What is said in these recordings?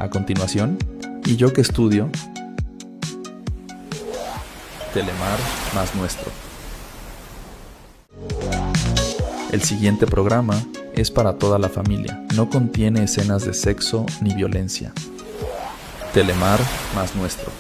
A continuación, ¿y yo qué estudio? Telemar más nuestro. El siguiente programa es para toda la familia. No contiene escenas de sexo ni violencia. Telemar más nuestro.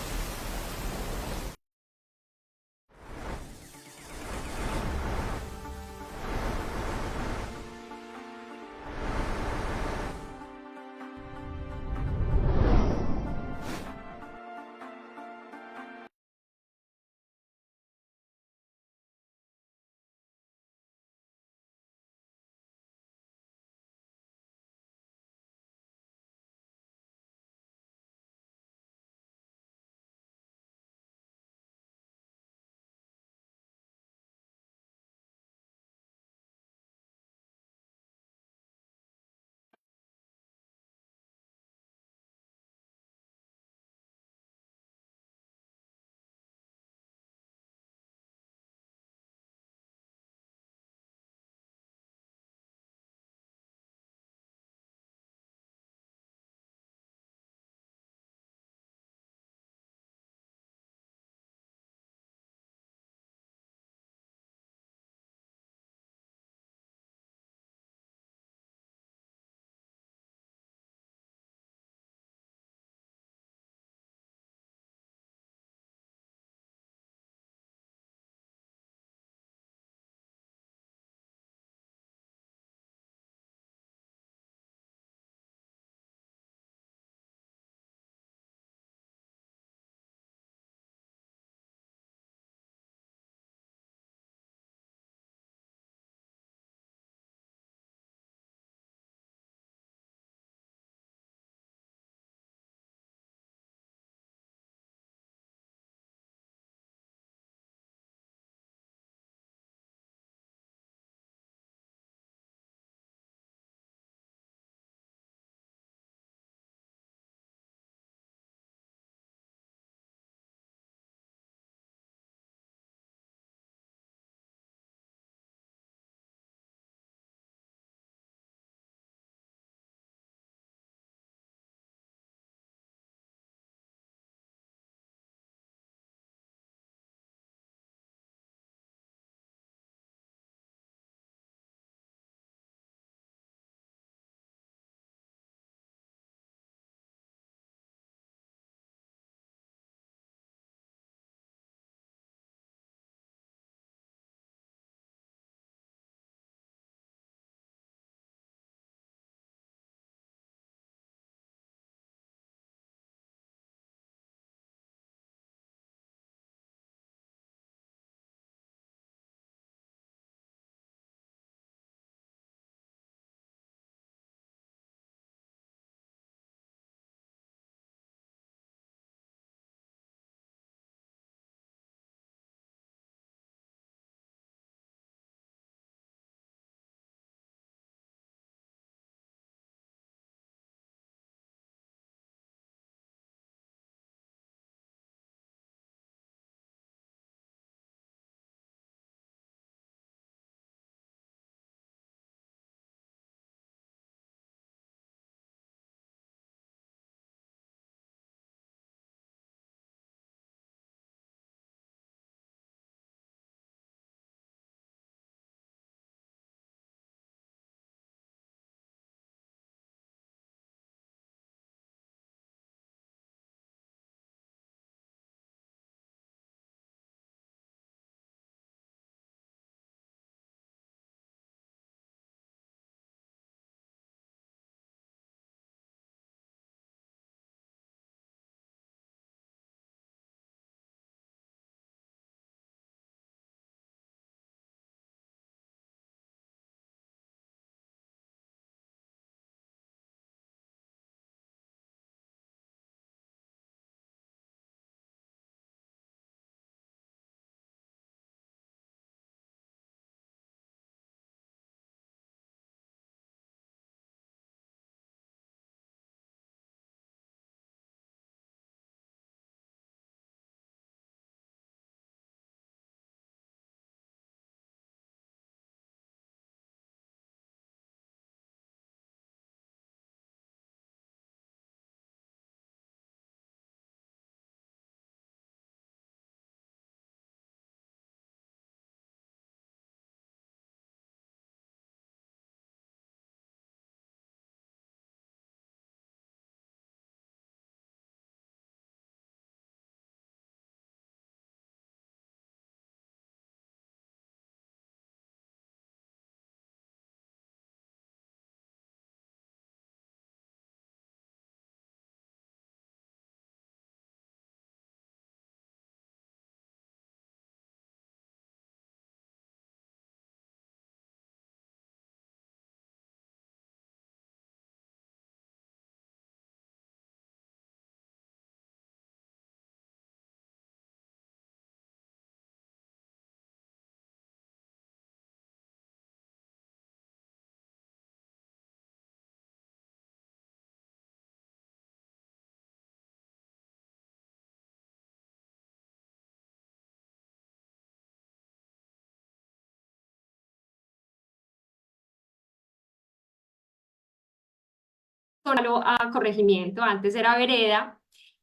a corregimiento, antes era vereda,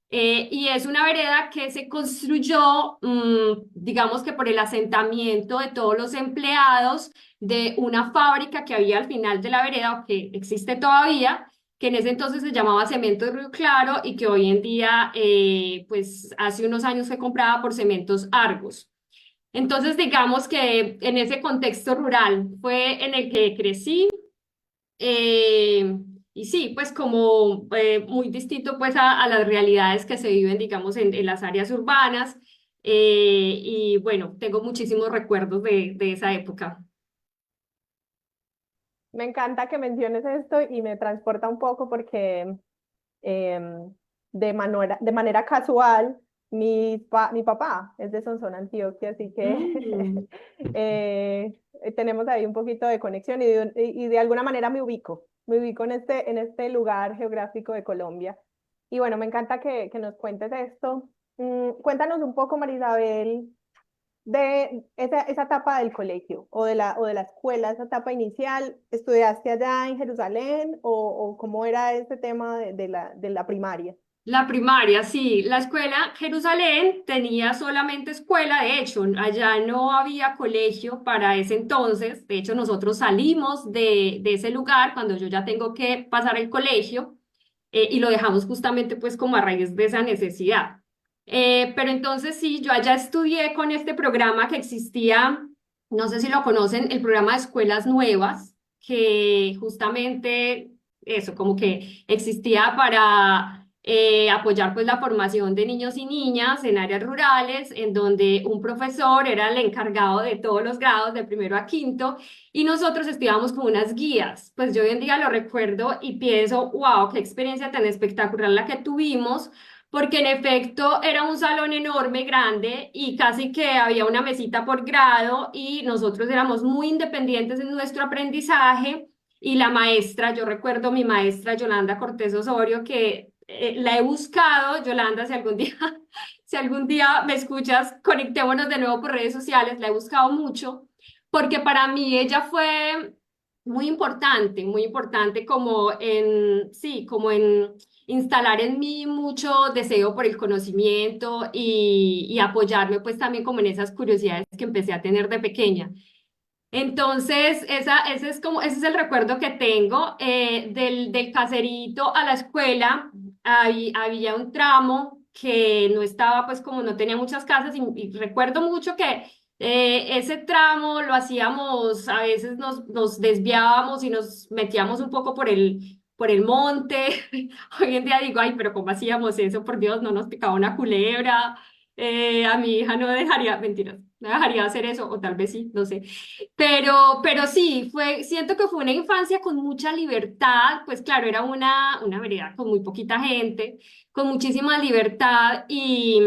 y es una vereda que se construyó, digamos que por el asentamiento de todos los empleados de una fábrica que había al final de la vereda, o que existe todavía, que en ese entonces se llamaba Cemento de Río Claro y que hoy en día, pues hace unos años fue comprada por Cementos Argos. Entonces, digamos que en ese contexto rural fue en el que crecí. eh, y sí, pues como muy distinto pues a las realidades que se viven, digamos, en las áreas urbanas. Y bueno, tengo muchísimos recuerdos de esa época. Me encanta que menciones esto y me transporta un poco porque de manera casual, mi papá es de Sonsón, Antioquia, así que Mm. eh, tenemos ahí un poquito de conexión y de alguna manera me ubico en este lugar geográfico de Colombia. Y bueno, me encanta que nos cuentes esto. Cuéntanos un poco, Marisabel, de esa etapa del colegio o de la escuela, esa etapa inicial. ¿Estudiaste allá en Jerusalén o cómo era ese tema de la primaria? La primaria, sí. La escuela Jerusalén tenía solamente escuela, de hecho, allá no había colegio para ese entonces. De hecho, nosotros salimos de ese lugar cuando yo ya tengo que pasar el colegio, y lo dejamos justamente pues como a raíz de esa necesidad. Pero entonces sí, yo allá estudié con este programa que existía, no sé si lo conocen, el programa de escuelas nuevas, que justamente eso, como que existía para apoyar pues la formación de niños y niñas en áreas rurales, en donde un profesor era el encargado de todos los grados, de primero a quinto, y nosotros estudiábamos con unas guías. Pues yo hoy en día lo recuerdo y pienso, wow, qué experiencia tan espectacular la que tuvimos, porque en efecto era un salón enorme, grande, y casi que había una mesita por grado, y nosotros éramos muy independientes en nuestro aprendizaje. Y la maestra, yo recuerdo mi maestra Yolanda Cortés Osorio, que la he buscado. Yolanda, si algún día, si algún día me escuchas, conectémonos de nuevo por redes sociales, la he buscado mucho, porque para mí ella fue muy importante como en, sí, como en instalar en mí mucho deseo por el conocimiento, y apoyarme pues también como en esas curiosidades que empecé a tener de pequeña. Entonces, ese es como, ese es el recuerdo que tengo, del caserito a la escuela. Había un tramo que no estaba, pues como no tenía muchas casas, y recuerdo mucho que ese tramo lo hacíamos, a veces nos desviábamos y nos metíamos un poco por el monte. Hoy en día digo, ay, pero ¿cómo hacíamos eso? Por Dios, no nos picaba una culebra. A mi hija no dejaría, mentiras, no dejaría hacer eso, o tal vez sí, no sé. Pero sí, siento que fue una infancia con mucha libertad. Pues claro, era una vereda con muy poquita gente, con muchísima libertad y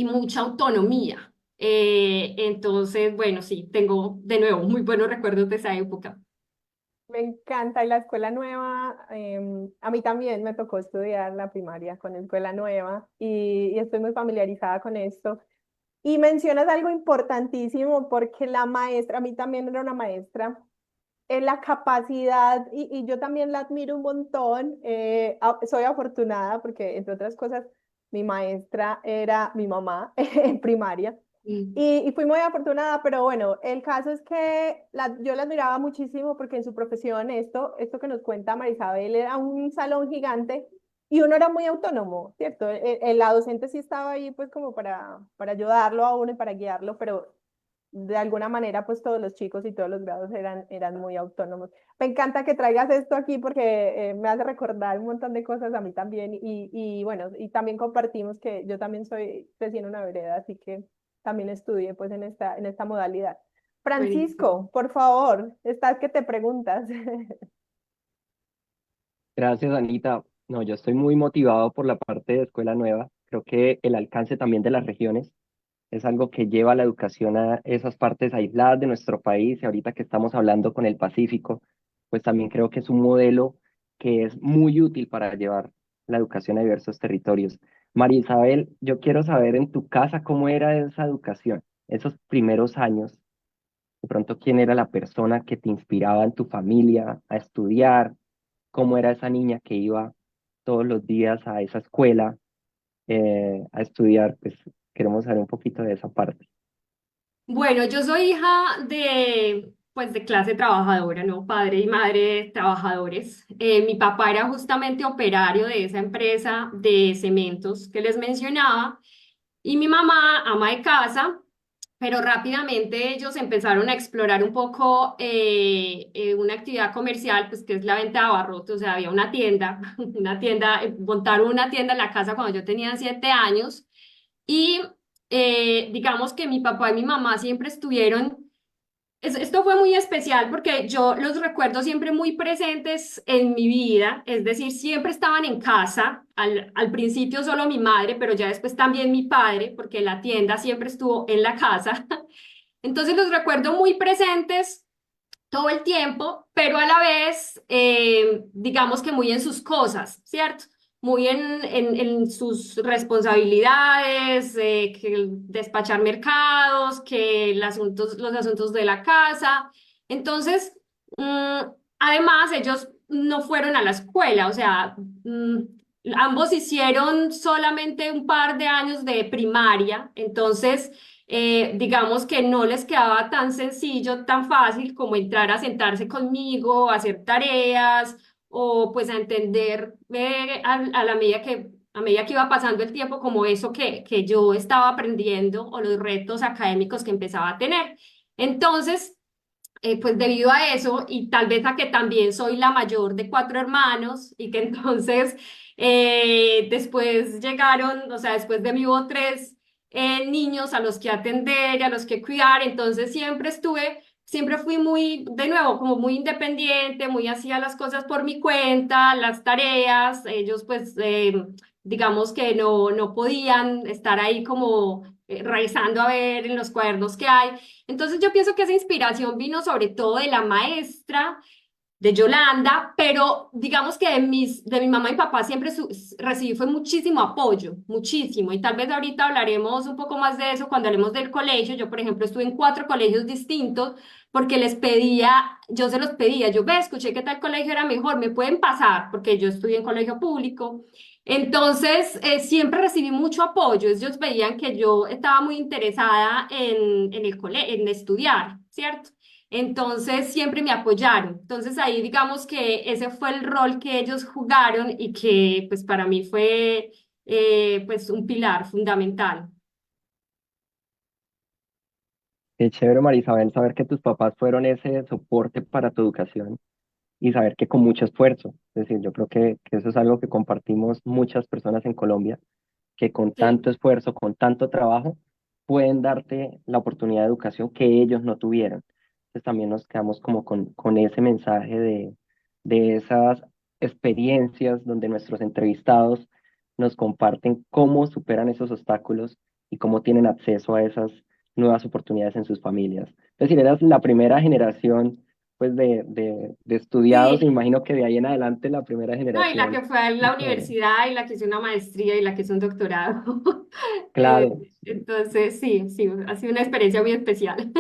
mucha autonomía. Entonces, bueno, sí, tengo de nuevo muy buenos recuerdos de esa época. Me encanta. Y la escuela nueva, a mí también me tocó estudiar la primaria con escuela nueva y estoy muy familiarizada con esto. Y mencionas algo importantísimo porque la maestra, a mí también era una maestra, la capacidad, y yo también la admiro un montón. Soy afortunada porque, entre otras cosas, mi maestra era mi mamá en primaria. Mm. Y fui muy afortunada, pero bueno, el caso es que yo la admiraba muchísimo porque en su profesión, esto que nos cuenta Marisabel, era un salón gigante y uno era muy autónomo, ¿cierto? La docente sí estaba ahí pues como para ayudarlo a uno y para guiarlo, pero de alguna manera, pues todos los chicos y todos los grados eran muy autónomos. Me encanta que traigas esto aquí porque me hace recordar un montón de cosas a mí también y bueno, y también compartimos que yo también soy recién una vereda, así que también estudié pues en esta modalidad. Buenísimo. Francisco, por favor, estás que te preguntas. Gracias, Anita. No, yo estoy muy motivado por la parte de Escuela Nueva. Creo que el alcance también de las regiones es algo que lleva la educación a esas partes aisladas de nuestro país. Y ahorita que estamos hablando con el Pacífico, pues también creo que es un modelo que es muy útil para llevar la educación a diversos territorios. María Isabel, yo quiero saber en tu casa cómo era esa educación, esos primeros años. De pronto, ¿quién era la persona que te inspiraba en tu familia a estudiar? cómo era esa niña que iba todos los días a esa escuela a estudiar. Pues queremos saber un poquito de esa parte. Bueno, yo soy hija de, pues, de clase trabajadora, ¿no? Padre y madre trabajadores. Mi papá era justamente operario de esa empresa de cementos que les mencionaba y mi mamá ama de casa, pero rápidamente ellos empezaron a explorar un poco una actividad comercial, pues que es la venta de abarrotes. O sea, había una tienda, montaron una tienda en la casa cuando yo tenía 7 años. Y digamos que mi papá y mi mamá siempre estuvieron, esto fue muy especial porque yo los recuerdo siempre muy presentes en mi vida, es decir, siempre estaban en casa, al principio solo mi madre, pero ya después también mi padre, porque la tienda siempre estuvo en la casa. Entonces los recuerdo muy presentes todo el tiempo, pero a la vez, digamos que muy en sus cosas, ¿cierto? Muy en sus responsabilidades, que despachar mercados, que los asuntos de la casa. Entonces, además, ellos no fueron a la escuela, o sea, ambos hicieron solamente un par de años de primaria, entonces digamos que no les quedaba tan sencillo, tan fácil como entrar a sentarse conmigo, a hacer tareas o pues a entender a la a medida que iba pasando el tiempo como eso que yo estaba aprendiendo o los retos académicos que empezaba a tener. Entonces, pues debido a eso y tal vez a que también soy la mayor de 4 hermanos y que entonces después llegaron, o sea, después de mí hubo tres niños a los que atender y a los que cuidar, entonces siempre fui muy, de nuevo, como muy independiente, muy hacía las cosas por mi cuenta, las tareas, ellos pues digamos que no podían estar ahí como revisando a ver en los cuadernos que hay. Entonces yo pienso que esa inspiración vino sobre todo de la maestra, de Yolanda, pero digamos que de mi mamá y papá siempre recibí fue muchísimo apoyo, muchísimo, y tal vez ahorita hablaremos un poco más de eso cuando hablemos del colegio. Yo, por ejemplo, estuve en 4 colegios distintos porque yo se los pedía, yo escuché que tal colegio era mejor, me pueden pasar, porque yo estudié en colegio público. Entonces, siempre recibí mucho apoyo. Ellos veían que yo estaba muy interesada en estudiar, ¿cierto? Entonces siempre me apoyaron. Entonces ahí digamos que ese fue el rol que ellos jugaron y que pues para mí fue pues un pilar fundamental. Qué chévere, Marisabel, saber que tus papás fueron ese soporte para tu educación y saber que con mucho esfuerzo. Es decir, yo creo que eso es algo que compartimos muchas personas en Colombia, que con Sí. tanto esfuerzo, con tanto trabajo, pueden darte la oportunidad de educación que ellos no tuvieron. Entonces también nos quedamos como con ese mensaje de esas experiencias donde nuestros entrevistados nos comparten cómo superan esos obstáculos y cómo tienen acceso a esas nuevas oportunidades en sus familias. Es decir, eras la primera generación pues de estudiados, y Sí, imagino que de ahí en adelante la primera no, y la generación. que fue a la Chévere. universidad y la que hizo una maestría y la que hizo un doctorado. Claro, Entonces, sí, sí, ha sido una experiencia muy especial.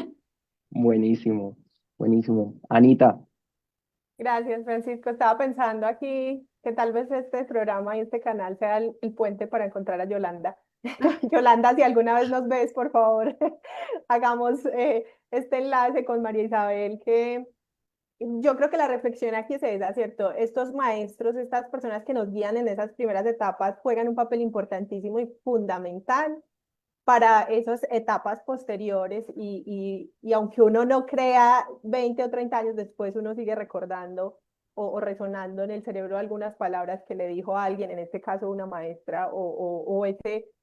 buenísimo, buenísimo. Anita, Gracias, Francisco. Estaba pensando aquí que tal vez este programa y este canal sea el puente para encontrar a Yolanda. Yolanda, si alguna vez nos ves, por favor, hagamos este enlace con María Isabel, que yo creo que la reflexión aquí es esa, ¿cierto? Estos maestros, estas personas que nos guían en esas primeras etapas, juegan un papel importantísimo y fundamental para esas etapas posteriores y aunque uno no crea 20 o 30 años después, uno sigue recordando o resonando en el cerebro algunas palabras que le dijo a alguien, en este caso una maestra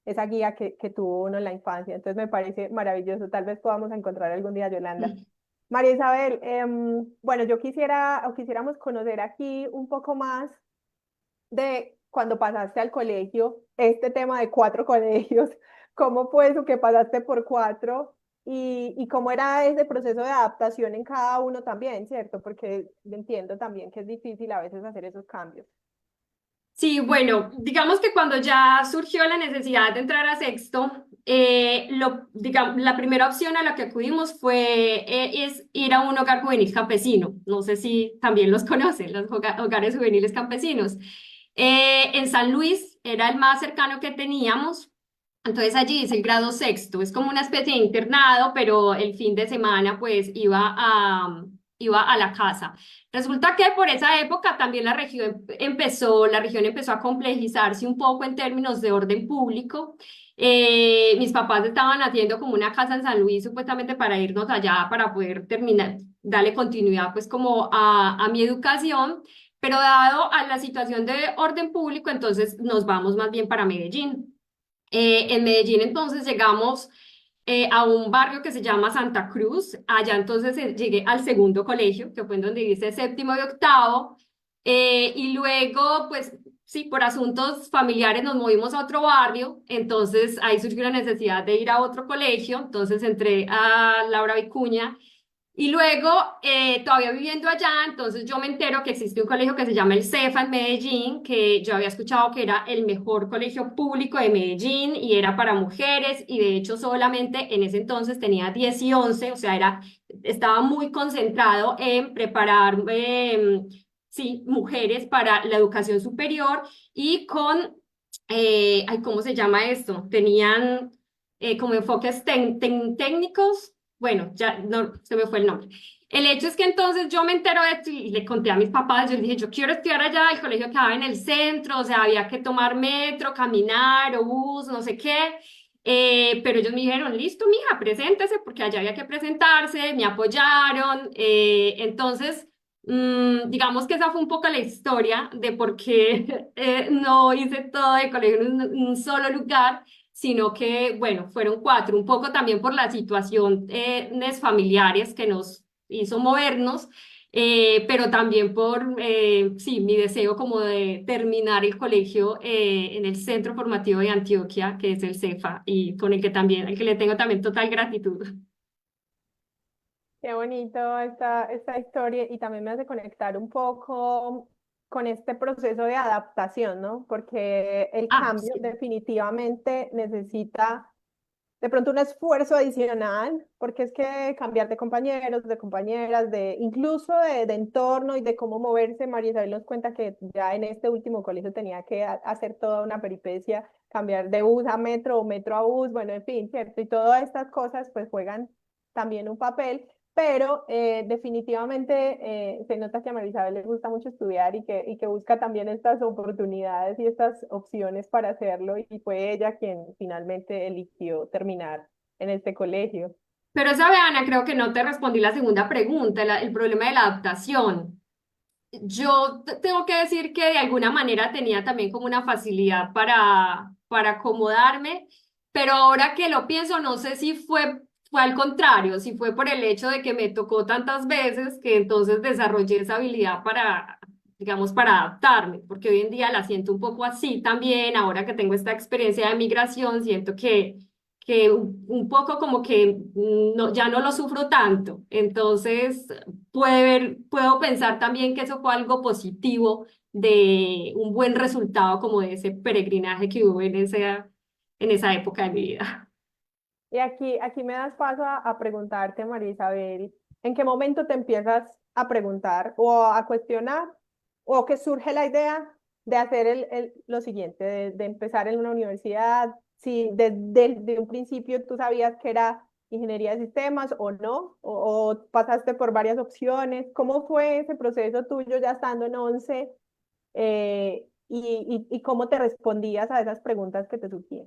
esa guía que tuvo uno en la infancia. Entonces me parece maravilloso. Tal vez podamos encontrar algún día a Yolanda. María Isabel, bueno, yo quisiera o quisiéramos conocer aquí un poco más de cuando pasaste al colegio, este tema de 4 colegios, cómo fue eso que pasaste por 4 y cómo era ese proceso de adaptación en cada uno también, ¿cierto? Porque entiendo también que es difícil a veces hacer esos cambios. Sí, bueno, digamos que cuando ya surgió la necesidad de entrar a sexto, la primera opción a la que acudimos es ir a un hogar juvenil campesino. No sé si también los conocen, los hogares juveniles campesinos. En San Luis era el más cercano que teníamos. Entonces allí hice el grado sexto. Es como una especie de internado, pero el fin de semana pues iba a la casa. Resulta que por esa época también la región empezó a complejizarse un poco en términos de orden público. Mis papás estaban haciendo como una casa en San Luis supuestamente para irnos allá para poder terminar, darle continuidad pues como a mi educación, pero dado a la situación de orden público, entonces nos vamos más bien para Medellín. En Medellín entonces llegamos a un barrio que se llama Santa Cruz. Allá entonces llegué al segundo colegio, que fue en donde hice séptimo y octavo. Y luego, pues sí, por asuntos familiares nos movimos a otro barrio. Entonces ahí surgió la necesidad de ir a otro colegio. Entonces entré a Laura Vicuña. Y luego, todavía viviendo allá, entonces yo me entero que existe un colegio que se llama el CEFA en Medellín, que yo había escuchado que era el mejor colegio público de Medellín y era para mujeres y de hecho solamente en ese entonces tenía 10 y 11, o sea, estaba muy concentrado en preparar, sí, mujeres para la educación superior y ay, ¿cómo se llama esto? Tenían como enfoques técnicos. Bueno, ya no se me fue el nombre. El hecho es que entonces yo me entero de esto y le conté a mis papás, yo les dije, yo quiero estudiar allá, el colegio quedaba en el centro, o sea, había que tomar metro, caminar o bus, no sé qué. Pero ellos me dijeron, listo, mija, preséntese, porque allá había que presentarse, me apoyaron. Entonces, digamos que esa fue un poco la historia de por qué no hice todo el colegio en un solo lugar, sino que, bueno, fueron cuatro, un poco también por la situación familiares que nos hizo movernos, pero también por, sí, mi deseo como de terminar el colegio en el Centro Formativo de Antioquia, que es el CEFA, y con el que también, al que le tengo también total gratitud. Qué bonito esta historia y también me hace conectar un poco con este proceso de adaptación, ¿no? Porque el Ah, cambio sí. definitivamente necesita de pronto un esfuerzo adicional, porque es que cambiar de compañeros, de compañeras, incluso de entorno y de cómo moverse, María Isabel nos cuenta que ya en este último colegio tenía que hacer toda una peripecia, cambiar de bus a metro o metro a bus, bueno, en fin, ¿cierto? Y todas estas cosas pues juegan también un papel, pero definitivamente se nota que a María Isabel le gusta mucho estudiar y que busca también estas oportunidades y estas opciones para hacerlo y fue ella quien finalmente eligió terminar en este colegio. Pero esa Ana, creo que no te respondí la segunda pregunta, el problema de la adaptación. Yo tengo que decir que de alguna manera tenía también como una facilidad para acomodarme, pero ahora que lo pienso, no sé si fue al contrario, si fue por el hecho de que me tocó tantas veces que entonces desarrollé esa habilidad para, digamos, para adaptarme, porque hoy en día la siento un poco así también, ahora que tengo esta experiencia de migración, siento que un poco como que no, ya no lo sufro tanto. Entonces, puedo pensar también que eso fue algo positivo de un buen resultado como de ese peregrinaje que hubo en esa época de mi vida. Y aquí me das paso a preguntarte, María Isabel, ¿en qué momento te empiezas a preguntar o a cuestionar o que surge la idea de hacer lo siguiente, de empezar en una universidad? Si desde un principio tú sabías que era ingeniería de sistemas o no, o pasaste por varias opciones. ¿Cómo fue ese proceso tuyo ya estando en 11 y cómo te respondías a esas preguntas que te surgían?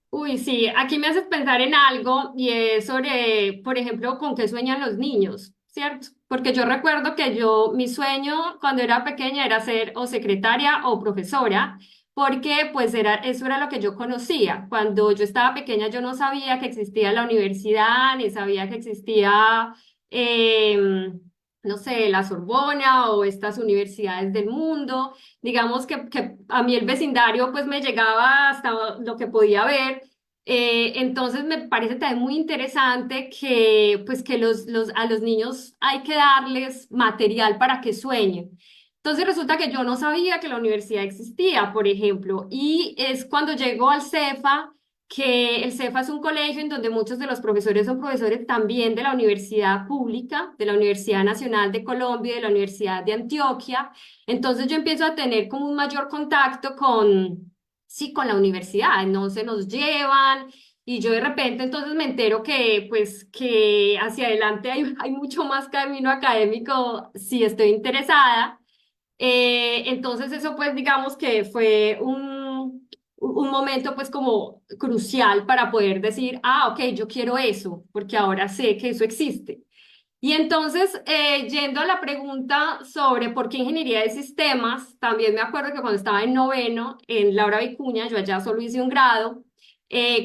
Uy, sí, aquí me haces pensar en algo y es sobre, por ejemplo, con qué sueñan los niños, ¿cierto? Porque yo recuerdo que mi sueño cuando era pequeña era ser o secretaria o profesora, porque pues eso era lo que yo conocía. Cuando yo estaba pequeña yo no sabía que existía la universidad, ni sabía que existía, no sé, la Sorbona o estas universidades del mundo. Digamos que a mí el vecindario pues me llegaba hasta lo que podía ver. Entonces me parece también muy interesante que pues que a los niños hay que darles material para que sueñen. Entonces resulta que yo no sabía que la universidad existía, por ejemplo, y es cuando llego al CEFA, que el CEFA es un colegio en donde muchos de los profesores son profesores también de la universidad pública, de la Universidad Nacional de Colombia y de la Universidad de Antioquia. Entonces yo empiezo a tener como un mayor contacto con, sí, con la universidad, no se nos llevan. Y yo de repente entonces me entero que pues que hacia adelante hay mucho más camino académico si estoy interesada. Entonces eso pues digamos que fue un momento pues como crucial para poder decir, ah, ok, yo quiero eso, porque ahora sé que eso existe. Y entonces, yendo a la pregunta sobre por qué ingeniería de sistemas, también me acuerdo que cuando estaba en noveno, en Laura Vicuña, yo allá solo hice un grado,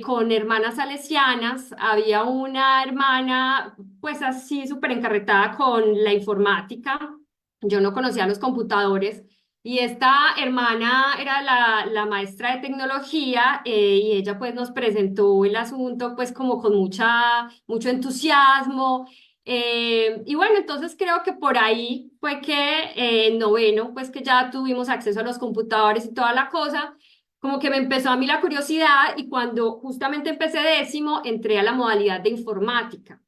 con hermanas salesianas, había una hermana pues así súper encarretada con la informática, yo no conocía los computadores, y esta hermana era la maestra de tecnología, y ella pues nos presentó el asunto pues como con mucho entusiasmo. Y bueno, entonces creo que por ahí fue que en noveno, pues que ya tuvimos acceso a los computadores y toda la cosa, como que me empezó a mí la curiosidad y cuando justamente empecé décimo, entré a la modalidad de informática.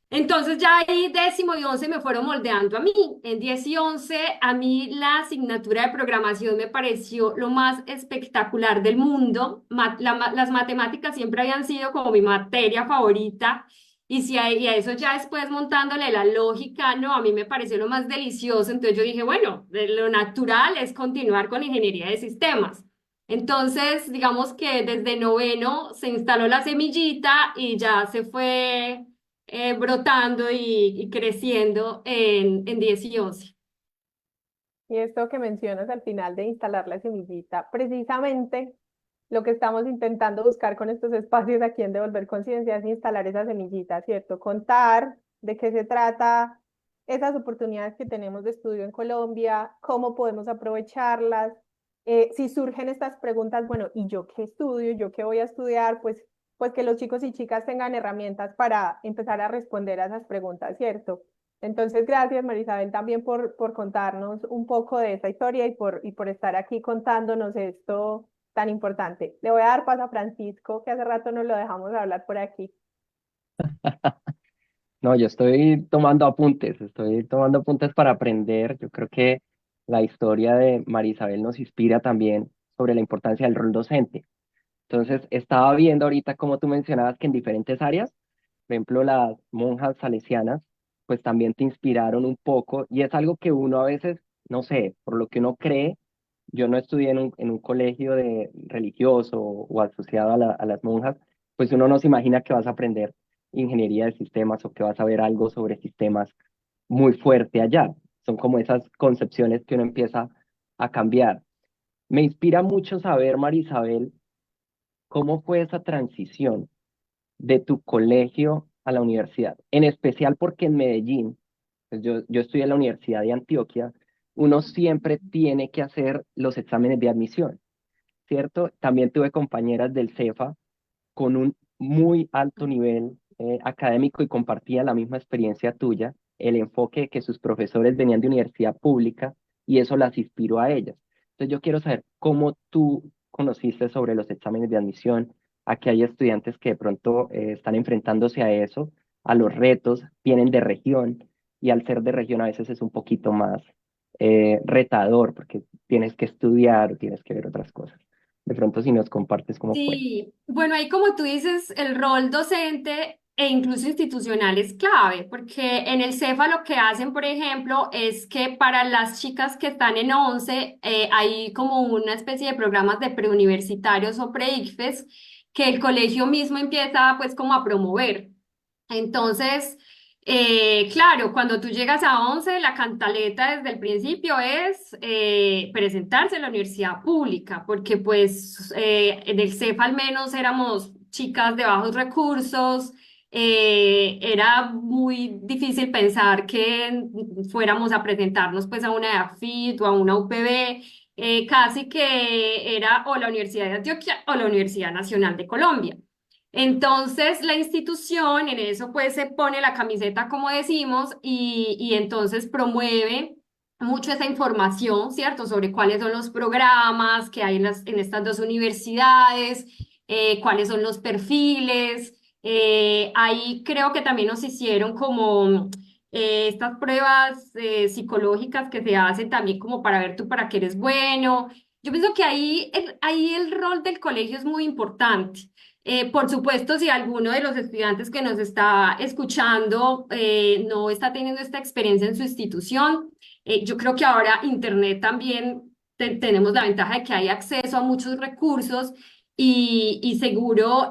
Entonces ya ahí décimo y once me fueron moldeando a mí. En 10 y 11 a mí la asignatura de programación me pareció lo más espectacular del mundo. Las matemáticas siempre habían sido como mi materia favorita. Y, si y a eso ya después montándole la lógica, no, a mí me pareció lo más delicioso. Entonces yo dije, bueno, lo natural es continuar con ingeniería de sistemas. Entonces, digamos que desde noveno se instaló la semillita y ya se fue brotando y creciendo en 10 y 11. Y esto que mencionas al final de instalar la semillita, precisamente lo que estamos intentando buscar con estos espacios aquí en Devolver Conciencia es instalar esa semillita, ¿cierto? Contar de qué se trata, esas oportunidades que tenemos de estudio en Colombia, cómo podemos aprovecharlas. Si surgen estas preguntas, bueno, ¿y yo qué estudio? ¿Yo qué voy a estudiar? Pues que los chicos y chicas tengan herramientas para empezar a responder a esas preguntas, ¿cierto? Entonces, gracias, Marisabel, también por contarnos un poco de esa historia y por estar aquí contándonos esto tan importante. Le voy a dar paso a Francisco, que hace rato nos lo dejamos hablar por aquí. No, yo estoy tomando apuntes para aprender. Yo creo que la historia de Marisabel nos inspira también sobre la importancia del rol docente. Entonces, estaba viendo ahorita como tú mencionabas que en diferentes áreas, por ejemplo, las monjas salesianas, pues también te inspiraron un poco y es algo que uno a veces, no sé, por lo que uno cree, yo no estudié en un colegio de religioso o asociado a las monjas, pues uno no se imagina que vas a aprender ingeniería de sistemas o que vas a ver algo sobre sistemas muy fuerte allá. Son como esas concepciones que uno empieza a cambiar. Me inspira mucho saber, Marisabel, cómo fue esa transición de tu colegio a la universidad, en especial porque en Medellín, pues yo estudié en la Universidad de Antioquia, uno siempre tiene que hacer los exámenes de admisión, ¿cierto? También tuve compañeras del CEFA con un muy alto nivel académico y compartían la misma experiencia tuya, el enfoque de que sus profesores venían de universidad pública y eso las inspiró a ellas. Entonces yo quiero saber cómo tú conociste sobre los exámenes de admisión, a que hay estudiantes que de pronto están enfrentándose a eso, a los retos, vienen de región y al ser de región a veces es un poquito más retador porque tienes que estudiar, tienes que ver otras cosas. De pronto si nos compartes cómo fue. Sí, bueno, ahí como tú dices, el rol docente e incluso institucional es clave, porque en el CEFA lo que hacen, por ejemplo, es que para las chicas que están en 11, hay como una especie de programas de preuniversitarios o pre-ICFES que el colegio mismo empieza pues como a promover. Entonces, claro, cuando tú llegas a 11, la cantaleta desde el principio es presentarse en la universidad pública, porque pues en el CEFA al menos éramos chicas de bajos recursos, era muy difícil pensar que fuéramos a presentarnos pues a una EAFIT o a una UPB, casi que era o la Universidad de Antioquia o la Universidad Nacional de Colombia. Entonces, la institución en eso pues se pone la camiseta, como decimos, y entonces promueve mucho esa información, ¿cierto? Sobre cuáles son los programas que hay en estas dos universidades, cuáles son los perfiles. Ahí creo que también nos hicieron como estas pruebas psicológicas que se hacen también como para ver tú para qué eres bueno. Yo pienso que ahí el rol del colegio es muy importante. Por supuesto, si alguno de los estudiantes que nos está escuchando no está teniendo esta experiencia en su institución, yo creo que ahora Internet también tenemos la ventaja de que hay acceso a muchos recursos y seguro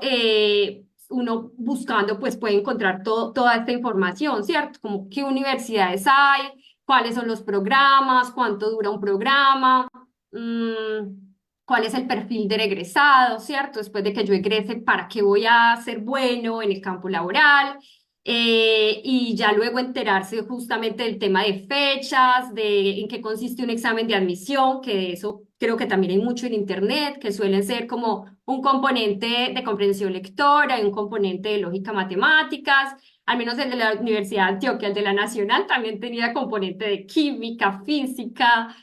uno buscando pues puede encontrar toda esta información, ¿cierto? Como qué universidades hay, cuáles son los programas, cuánto dura un programa, cuál es el perfil del egresado, ¿cierto? Después de que yo egrese, ¿para qué voy a ser bueno en el campo laboral? Y ya luego enterarse justamente del tema de fechas, de en qué consiste un examen de admisión, que de eso creo que también hay mucho en Internet, que suelen ser como un componente de comprensión lectora y un componente de lógica matemáticas. Al menos el de la Universidad de Antioquia, el de la Nacional, también tenía componente de química, física.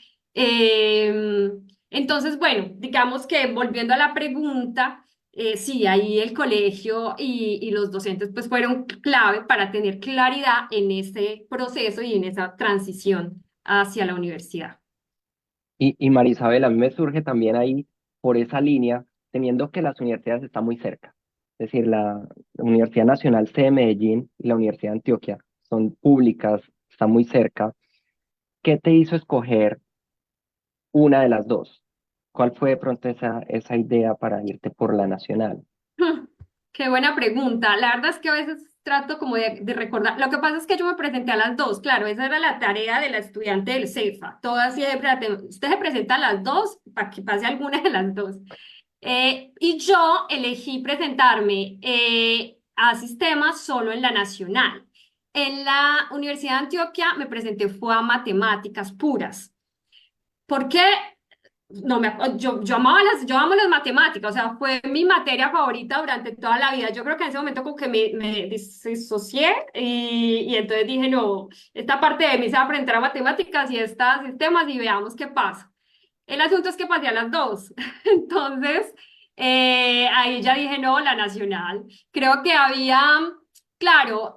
Entonces, bueno, digamos que volviendo a la pregunta. Sí, ahí el colegio y los docentes pues fueron clave para tener claridad en ese proceso y en esa transición hacia la universidad. Y Marisabel, a mí me surge también ahí por esa línea, teniendo que las universidades están muy cerca. Es decir, la Universidad Nacional C de Medellín y la Universidad de Antioquia son públicas, están muy cerca. ¿Qué te hizo escoger una de las dos? ¿Cuál fue de pronto esa idea para irte por la Nacional? Qué buena pregunta. La verdad es que a veces trato como de recordar. Lo que pasa es que yo me presenté a las dos. Claro, esa era la tarea de la estudiante del CEFA. Todas siempre, usted se presenta a las dos para que pase alguna de las dos. Y yo elegí presentarme a sistemas solo en la nacional. En la Universidad de Antioquia me presenté fue a matemáticas puras. ¿Por qué? No yo amo las matemáticas, o sea, fue mi materia favorita durante toda la vida. Yo creo que en ese momento como que me disocié y entonces dije, no, esta parte de mí se va a aprender a matemáticas y esta a sistemas y veamos qué pasa. El asunto es que pasé a las dos. Entonces, ahí ya dije, no, la nacional. Creo que había, claro,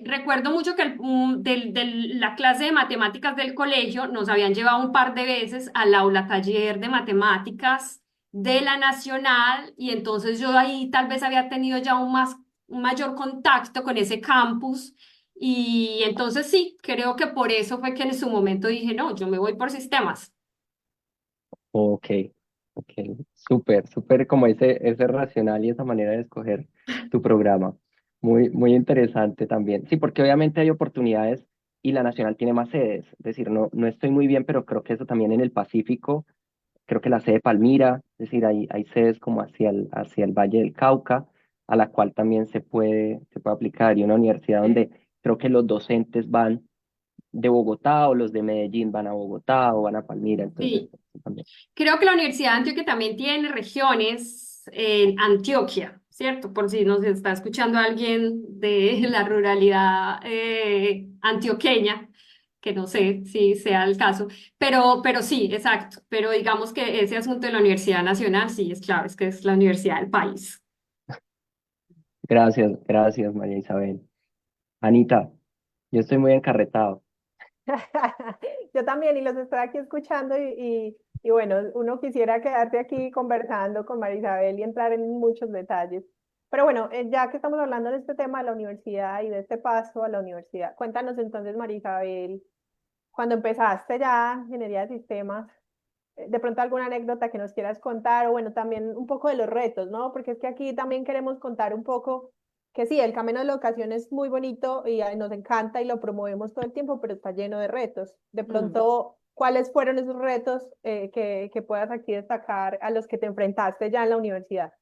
recuerdo mucho que de la clase de matemáticas del colegio nos habían llevado un par de veces al aula taller de matemáticas de la nacional y entonces yo ahí tal vez había tenido ya un mayor contacto con ese campus. Y entonces sí, creo que por eso fue que en su momento dije, no, yo me voy por sistemas. Ok, ok, súper, súper como ese racional y esa manera de escoger tu programa. Muy, muy interesante también. Sí, porque obviamente hay oportunidades y la Nacional tiene más sedes. Es decir, no estoy muy bien, pero creo que eso también en el Pacífico, creo que la sede de Palmira, es decir, hay sedes como hacia el Valle del Cauca, a la cual también se puede aplicar. Y una universidad donde creo que los docentes van de Bogotá o los de Medellín van a Bogotá o van a Palmira, entonces Sí. también. Creo que la Universidad de Antioquia también tiene regiones en Antioquia, ¿cierto? Por si nos está escuchando alguien de la ruralidad antioqueña, que no sé si sea el caso, pero sí, exacto. Pero digamos que ese asunto de la Universidad Nacional sí es claro, es que es la universidad del país. Gracias, gracias, María Isabel. Anita, yo estoy muy encarretado. Yo también, y los estoy aquí escuchando y bueno, uno quisiera quedarse aquí conversando con María Isabel y entrar en muchos detalles. Pero bueno, ya que estamos hablando de este tema de la universidad y de este paso a la universidad, cuéntanos entonces, María Isabel, cuando empezaste ya ingeniería de sistemas, de pronto alguna anécdota que nos quieras contar, o bueno, también un poco de los retos, ¿no? Porque es que aquí también queremos contar un poco que sí, el camino de la educación es muy bonito y nos encanta y lo promovemos todo el tiempo, pero está lleno de retos. De Mm. pronto, ¿cuáles fueron esos retos que puedas aquí destacar a los que te enfrentaste ya en la universidad?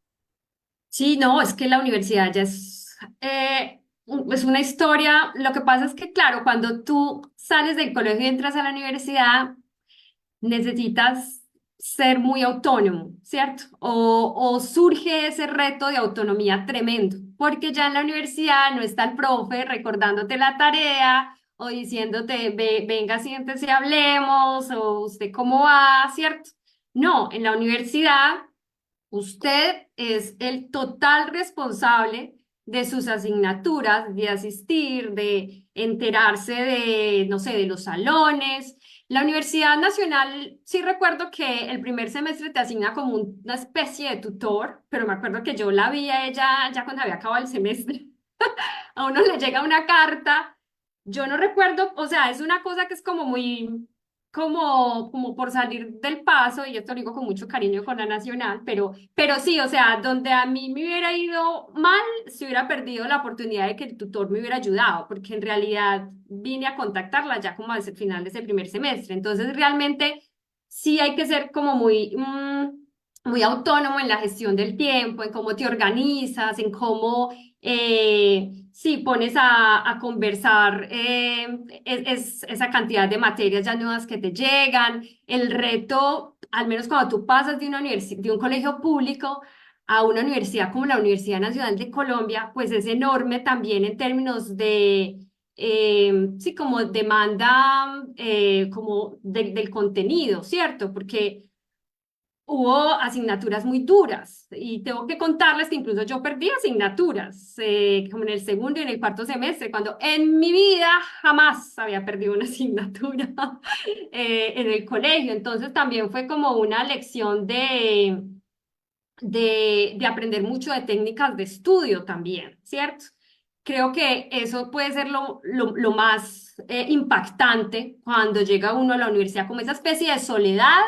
Sí, no, es que la universidad ya es una historia. Lo que pasa es que, claro, cuando tú sales del colegio y entras a la universidad, necesitas ser muy autónomo, ¿cierto? O surge ese reto de autonomía tremendo, porque ya en la universidad no está el profe recordándote la tarea o diciéndote, venga, siéntese, hablemos, o usted cómo va, ¿cierto? No, en la universidad usted es el total responsable de sus asignaturas, de asistir, de enterarse de, no sé, de los salones. La Universidad Nacional, sí recuerdo que el primer semestre te asigna como una especie de tutor, pero me acuerdo que yo la vi a ella ya cuando había acabado el semestre. A uno le llega una carta, yo no recuerdo, o sea, es una cosa que es como muy, como por salir del paso, y esto lo digo con mucho cariño con la Nacional, pero sí, o sea, donde a mí me hubiera ido mal, si hubiera perdido la oportunidad de que el tutor me hubiera ayudado, porque en realidad vine a contactarla ya como al final de ese primer semestre, entonces realmente sí hay que ser como muy... muy autónomo en la gestión del tiempo, en cómo te organizas, en cómo sí, pones a conversar esa cantidad de materias ya nuevas que te llegan. El reto, al menos cuando tú pasas de de un colegio público a una universidad como la Universidad Nacional de Colombia, pues es enorme también en términos de, sí, como demanda, como del contenido, ¿cierto? Porque hubo asignaturas muy duras y tengo que contarles que incluso yo perdí asignaturas, como en el segundo y en el cuarto semestre, cuando en mi vida jamás había perdido una asignatura en el colegio. Entonces también fue como una lección de aprender mucho de técnicas de estudio también, ¿cierto? Creo que eso puede ser lo más impactante cuando llega uno a la universidad, como esa especie de soledad,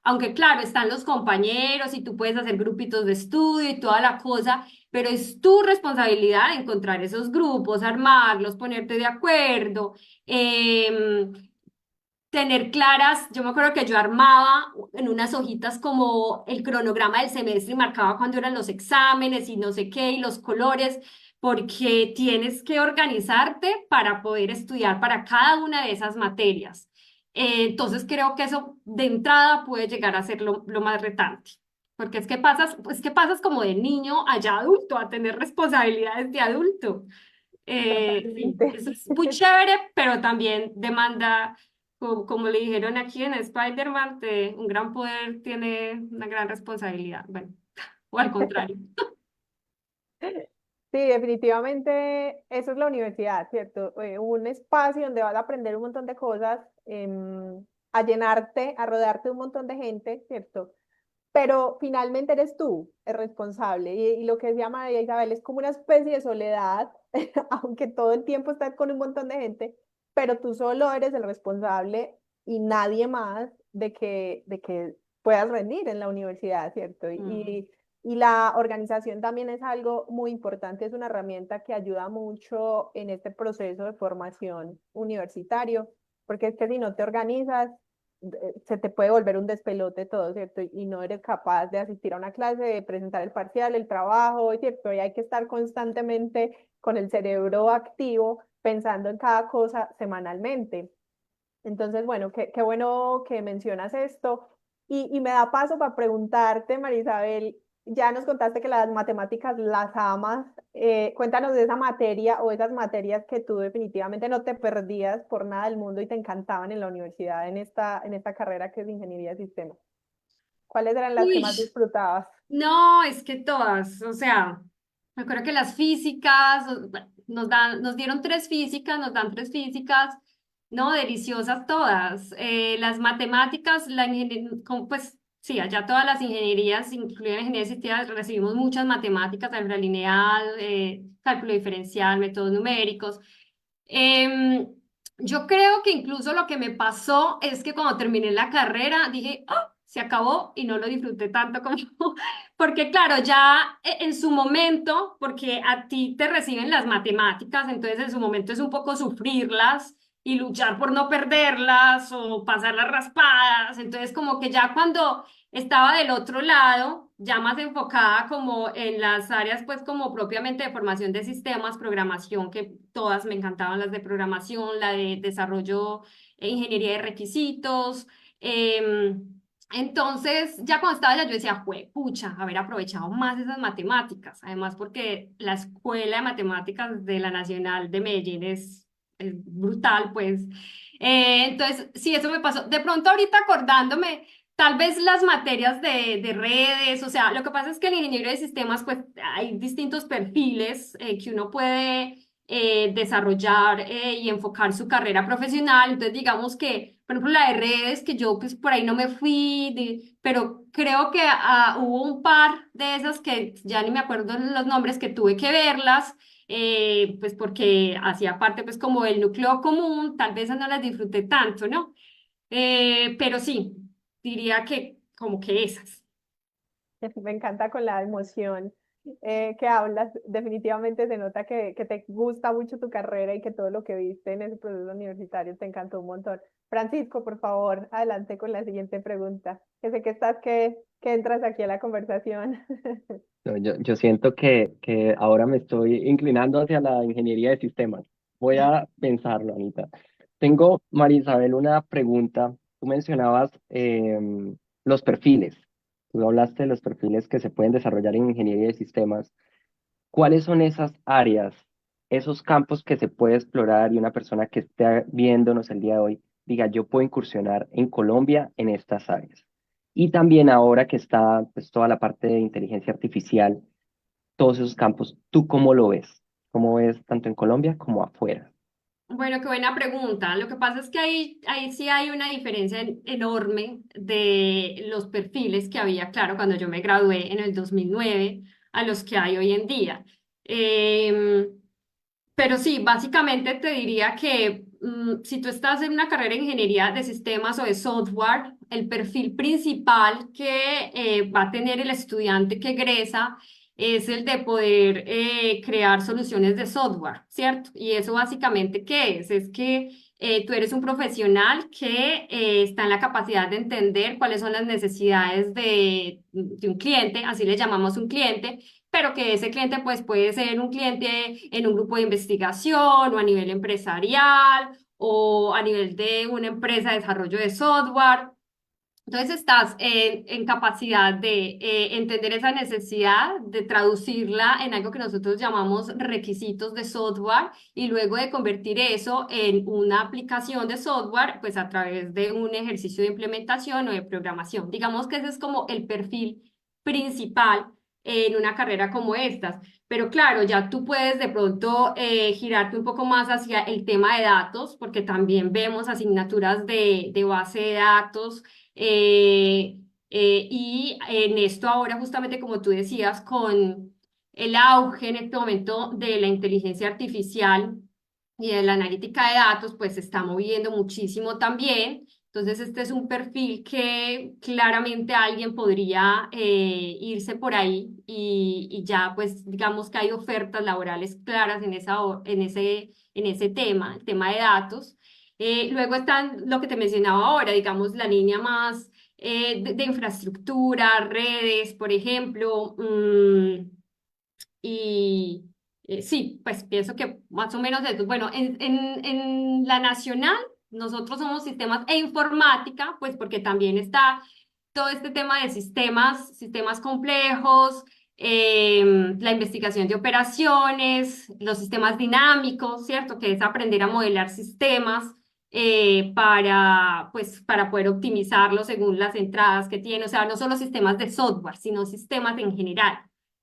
aunque claro, están los compañeros y tú puedes hacer grupitos de estudio y toda la cosa, pero es tu responsabilidad encontrar esos grupos, armarlos, ponerte de acuerdo. em, Tener claras, yo me acuerdo que yo armaba en unas hojitas como el cronograma del semestre y marcaba cuándo eran los exámenes y no sé qué, y los colores, porque tienes que organizarte para poder estudiar para cada una de esas materias. Entonces creo que eso de entrada puede llegar a ser lo más retante, porque es que pasas como de niño a ya adulto, a tener responsabilidades de adulto. Sí, Totalmente. eso es muy chévere, pero también demanda, como le dijeron aquí en Spider-Man, un gran poder tiene una gran responsabilidad. Bueno, o al contrario. Sí, definitivamente eso es la universidad, ¿cierto? Un espacio donde vas a aprender un montón de cosas, a llenarte, a rodearte de un montón de gente, ¿cierto? Pero finalmente eres tú el responsable. Y lo que decía María Isabel es como una especie de soledad, aunque todo el tiempo estás con un montón de gente, pero tú solo eres el responsable y nadie más de que puedas rendir en la universidad, ¿cierto? Mm. Y la organización también es algo muy importante, es una herramienta que ayuda mucho en este proceso de formación universitario, porque es que si no te organizas, se te puede volver un despelote todo, ¿cierto? Y no eres capaz de asistir a una clase, de presentar el parcial, el trabajo, ¿cierto? Y hay que estar constantemente con el cerebro activo, pensando en cada cosa semanalmente. Entonces, bueno, qué bueno que mencionas esto. Y me da paso para preguntarte, Marisabel, ya nos contaste que las matemáticas las amas. Cuéntanos de esa materia o esas materias que tú definitivamente no te perdías por nada del mundo y te encantaban en la universidad, en esta carrera que es Ingeniería de Sistemas. ¿Cuáles eran las que Uy, más disfrutabas? no, es que todas, o sea, me acuerdo que las físicas, bueno, nos dieron tres físicas, nos dan tres físicas, no, deliciosas todas. Las matemáticas, pues sí, allá todas las ingenierías, incluidas ingeniería de sistemas, recibimos muchas matemáticas, álgebra lineal, cálculo diferencial, métodos numéricos. Em, yo creo que incluso lo que me pasó es que cuando terminé la carrera dije, "Ah, se acabó", y no lo disfruté tanto como, porque claro, ya en su momento, porque a ti te reciben las matemáticas, entonces en su momento es un poco sufrirlas y luchar por no perderlas o pasar las raspadas, entonces como que ya cuando estaba del otro lado, ya más enfocada como en las áreas, pues como propiamente de formación de sistemas, programación, que todas me encantaban, las de programación, la de desarrollo e ingeniería de requisitos. Entonces, ya cuando estaba allá, yo decía, pucha, haber aprovechado más esas matemáticas. Además, porque la Escuela de Matemáticas de la Nacional de Medellín es es brutal, pues. Entonces, sí, eso me pasó. De pronto ahorita acordándome, tal vez las materias de redes, o sea, lo que pasa es que el ingeniero de sistemas, pues hay distintos perfiles que uno puede desarrollar y enfocar su carrera profesional. Entonces, digamos que, por ejemplo, la de redes, que yo pues por ahí no me fui, pero creo que hubo un par de esas que ya ni me acuerdo los nombres, que tuve que verlas pues porque hacía parte pues como del núcleo común, tal vez no las disfruté tanto, ¿no? Pero sí, diría que como que esas. Me encanta con la emoción que hablas. Definitivamente se nota que te gusta mucho tu carrera y que todo lo que viste en ese proceso universitario te encantó un montón. Francisco, por favor, adelante con la siguiente pregunta. Que sé que estás que entras aquí a la conversación. No, yo siento que ahora me estoy inclinando hacia la ingeniería de sistemas. Voy a pensarlo, Anita. Tengo, María Isabel, una pregunta. Tú mencionabas los perfiles. Tú hablaste de los perfiles que se pueden desarrollar en ingeniería de sistemas. ¿Cuáles son esas áreas, esos campos que se puede explorar y una persona que esté viéndonos el día de hoy diga, yo puedo incursionar en Colombia en estas áreas? Y también ahora que está pues, toda la parte de inteligencia artificial, todos esos campos, ¿tú cómo lo ves? ¿Cómo ves tanto en Colombia como afuera? Bueno, qué buena pregunta. Lo que pasa es que ahí sí hay una diferencia enorme de los perfiles que había, claro, cuando yo me gradué en el 2009 a los que hay hoy en día. Em, Pero sí, básicamente te diría que si tú estás en una carrera de ingeniería de sistemas o de software, el perfil principal que va a tener el estudiante que egresa es el de poder crear soluciones de software, ¿cierto? Y eso básicamente, ¿qué es? Es que tú eres un profesional que está en la capacidad de entender cuáles son las necesidades de un cliente, así le llamamos un cliente, pero que ese cliente pues puede ser un cliente en un grupo de investigación o a nivel empresarial o a nivel de una empresa de desarrollo de software. Entonces estás en capacidad de entender esa necesidad, de traducirla en algo que nosotros llamamos requisitos de software y luego de convertir eso en una aplicación de software, pues a través de un ejercicio de implementación o de programación. Digamos que ese es como el perfil principal en una carrera como estas. Pero claro, ya tú puedes de pronto girarte un poco más hacia el tema de datos, porque también vemos asignaturas de base de datos y en esto ahora, justamente como tú decías, con el auge en este momento de la inteligencia artificial y de la analítica de datos, pues se está moviendo muchísimo también. Entonces, este es un perfil que claramente alguien podría irse por ahí y ya, pues, digamos que hay ofertas laborales claras en ese tema, el tema de datos. Luego están lo que te mencionaba ahora, digamos, la línea más de infraestructura, redes, por ejemplo, y sí, pues pienso que más o menos eso. Bueno, en la nacional, nosotros somos sistemas e informática, pues porque también está todo este tema de sistemas complejos, la investigación de operaciones, los sistemas dinámicos, ¿cierto? Que es aprender a modelar sistemas pues, para poder optimizarlos según las entradas que tiene. O sea, no solo sistemas de software, sino sistemas en general.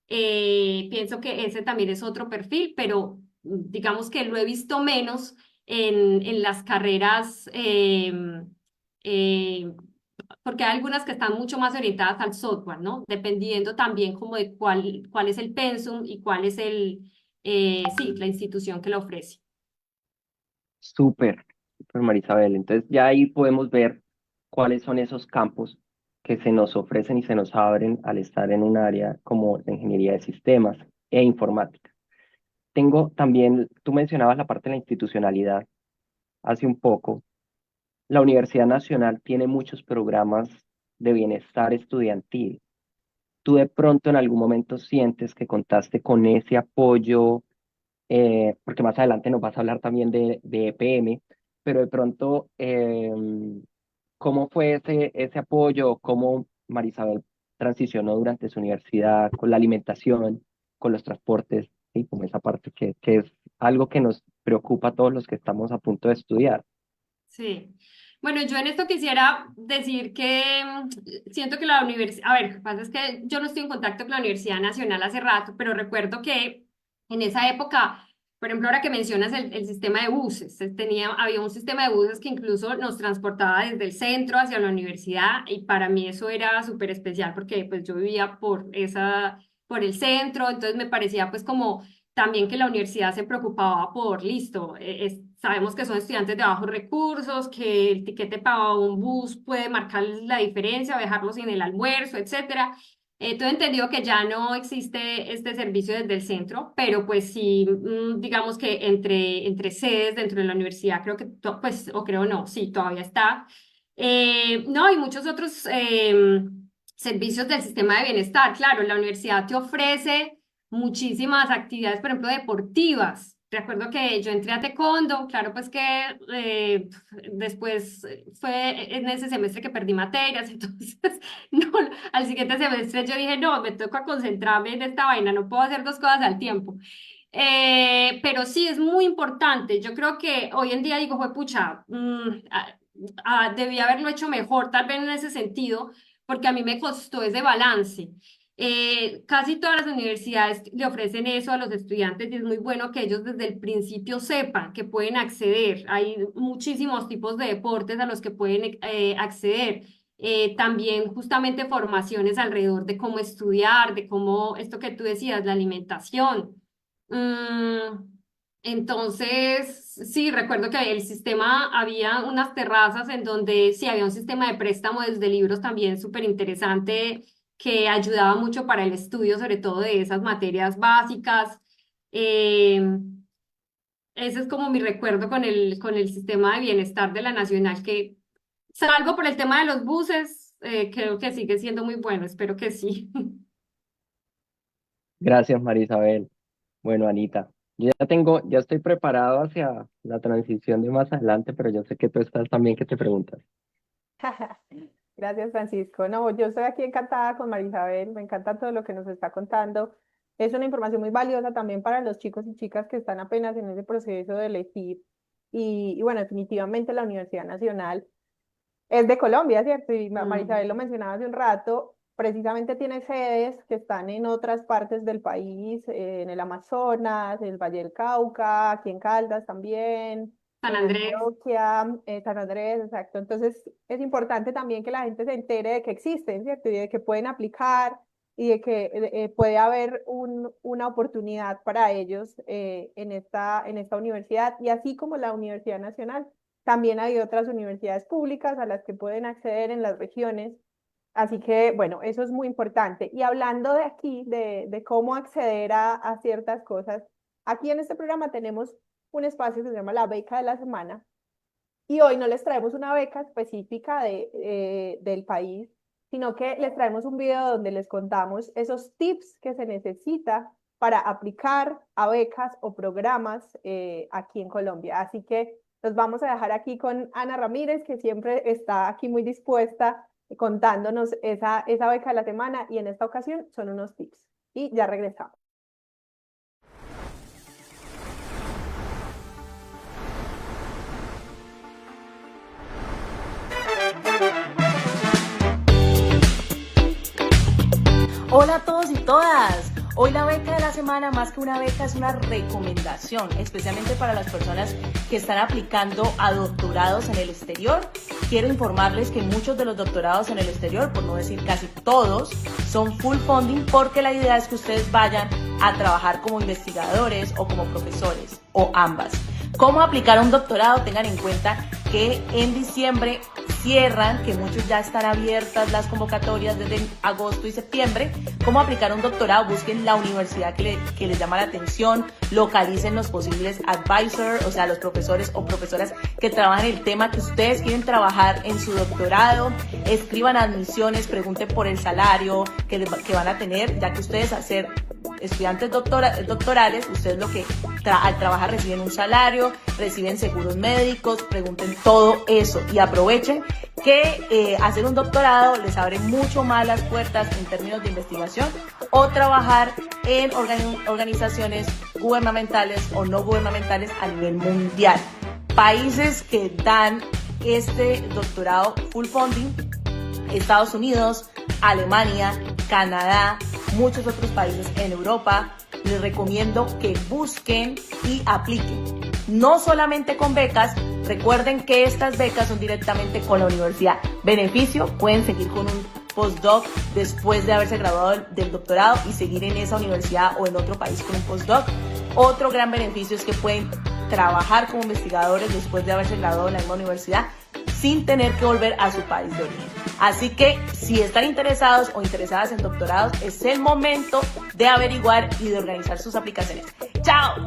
Pienso que ese también es otro perfil, pero digamos que lo he visto menos en las carreras. Eh, Porque hay algunas que están mucho más orientadas al software, ¿no? Dependiendo también como de cuál es el pensum y cuál es sí, la institución que lo ofrece. Súper, súper Marisabel. Entonces ya ahí podemos ver cuáles son esos campos que se nos ofrecen y se nos abren al estar en un área como la ingeniería de sistemas e informática. Tengo también, tú mencionabas la parte de la institucionalidad hace un poco. La Universidad Nacional tiene muchos programas de bienestar estudiantil. ¿Tú de pronto en algún momento sientes que contaste con ese apoyo? Porque más adelante nos vas a hablar también de EPM, pero de pronto, ¿cómo fue ese apoyo? ¿Cómo Marisabel transicionó durante su universidad con la alimentación, con los transportes, y como esa parte que es algo que nos preocupa a todos los que estamos a punto de estudiar. Sí. Bueno, yo en esto quisiera decir que siento que la universidad, a ver, lo que pasa es que yo no estoy en contacto con la Universidad Nacional hace rato, pero recuerdo que en esa época, por ejemplo, ahora que mencionas el sistema de buses, había un sistema de buses que incluso nos transportaba desde el centro hacia la universidad y para mí eso era súper especial porque pues yo vivía por el centro, entonces me parecía pues como también que la universidad se preocupaba por, listo, sabemos que son estudiantes de bajos recursos, que el tiquete para un bus puede marcar la diferencia, dejarlos sin el almuerzo, etcétera. Tengo entendido que ya no existe este servicio desde el centro, pero pues sí, digamos que entre sedes dentro de la universidad, creo que, pues, o creo no, sí, todavía está. No, y muchos otros servicios del sistema de bienestar. Claro, la universidad te ofrece muchísimas actividades, por ejemplo, deportivas. Recuerdo que yo entré a taekwondo, claro, pues que después fue en ese semestre que perdí materias, entonces no, al siguiente semestre yo dije, no, me toca concentrarme en esta vaina, no puedo hacer dos cosas al tiempo. Pero sí, es muy importante. Yo creo que hoy en día digo, fue pucha, debí haberlo hecho mejor, tal vez en ese sentido, porque a mí me costó ese balance. Casi todas las universidades le ofrecen eso a los estudiantes y es muy bueno que ellos desde el principio sepan que pueden acceder. Hay muchísimos tipos de deportes a los que pueden acceder. También justamente formaciones alrededor de cómo estudiar, de cómo, esto que tú decías, la alimentación. Entonces, sí, recuerdo que el sistema, había unas terrazas en donde sí había un sistema de préstamo desde libros también súper interesante que ayudaba mucho para el estudio, sobre todo de esas materias básicas. Eh, Ese es como mi recuerdo con el sistema de bienestar de la Nacional, que salvo por el tema de los buses, creo que sigue siendo muy bueno, espero que sí. Gracias, María Isabel. Bueno, Anita, ya estoy preparado hacia la transición de más adelante, pero yo sé que tú estás también que te preguntas. Gracias, Francisco. No, yo estoy aquí encantada con María Isabel, me encanta todo lo que nos está contando. Es una información muy valiosa también para los chicos y chicas que están apenas en ese proceso de elegir. Y bueno, definitivamente la Universidad Nacional es de Colombia, ¿cierto? Y María Isabel lo mencionaba hace un rato, precisamente tiene sedes que están en otras partes del país, en el Amazonas, en el Valle del Cauca, aquí en Caldas también, San en Andrés. Antioquia, San Andrés, exacto. Entonces es importante también que la gente se entere de que existen, ¿cierto? Y de que pueden aplicar y de que puede haber una oportunidad para ellos en esta universidad. Y así como la Universidad Nacional, también hay otras universidades públicas a las que pueden acceder en las regiones. Así que, bueno, eso es muy importante. Y hablando de aquí, de cómo acceder a ciertas cosas, aquí en este programa tenemos un espacio que se llama la beca de la semana. Y hoy no les traemos una beca específica del país, sino que les traemos un video donde les contamos esos tips que se necesita para aplicar a becas o programas aquí en Colombia. Así que los vamos a dejar aquí con Ana Ramírez, que siempre está aquí muy dispuesta contándonos esa beca de la semana y en esta ocasión son unos tips. Y ya regresamos. Hola a todos y todas. Hoy la beca de la semana, más que una beca, es una recomendación, especialmente para las personas que están aplicando a doctorados en el exterior. Quiero informarles que muchos de los doctorados en el exterior, por no decir casi todos, son full funding porque la idea es que ustedes vayan a trabajar como investigadores o como profesores, o ambas. ¿Cómo aplicar a un doctorado? Tengan en cuenta que en diciembre cierran, que muchos ya están abiertas las convocatorias desde agosto y septiembre. ¿Cómo aplicar un doctorado? Busquen la universidad que les llama la atención, localicen los posibles advisors, o sea, los profesores o profesoras que trabajan el tema que ustedes quieren trabajar en su doctorado, escriban admisiones, pregunten por el salario que van a tener, ya que ustedes hacer estudiantes doctorales, ustedes lo que al trabajar reciben un salario, reciben seguros médicos, pregunten todo eso y aprovechen que hacer un doctorado les abre mucho más las puertas en términos de investigación o trabajar en organizaciones gubernamentales o no gubernamentales a nivel mundial. Países que dan este doctorado full funding: Estados Unidos, Alemania, Canadá, muchos otros países en Europa. Les recomiendo que busquen y apliquen. No solamente con becas, recuerden que estas becas son directamente con la universidad. Beneficio: pueden seguir con un postdoc después de haberse graduado del doctorado y seguir en esa universidad o en otro país con un postdoc. Otro gran beneficio es que pueden trabajar como investigadores después de haberse graduado en la misma universidad sin tener que volver a su país de origen. Así que si están interesados o interesadas en doctorados, es el momento de averiguar y de organizar sus aplicaciones. ¡Chao!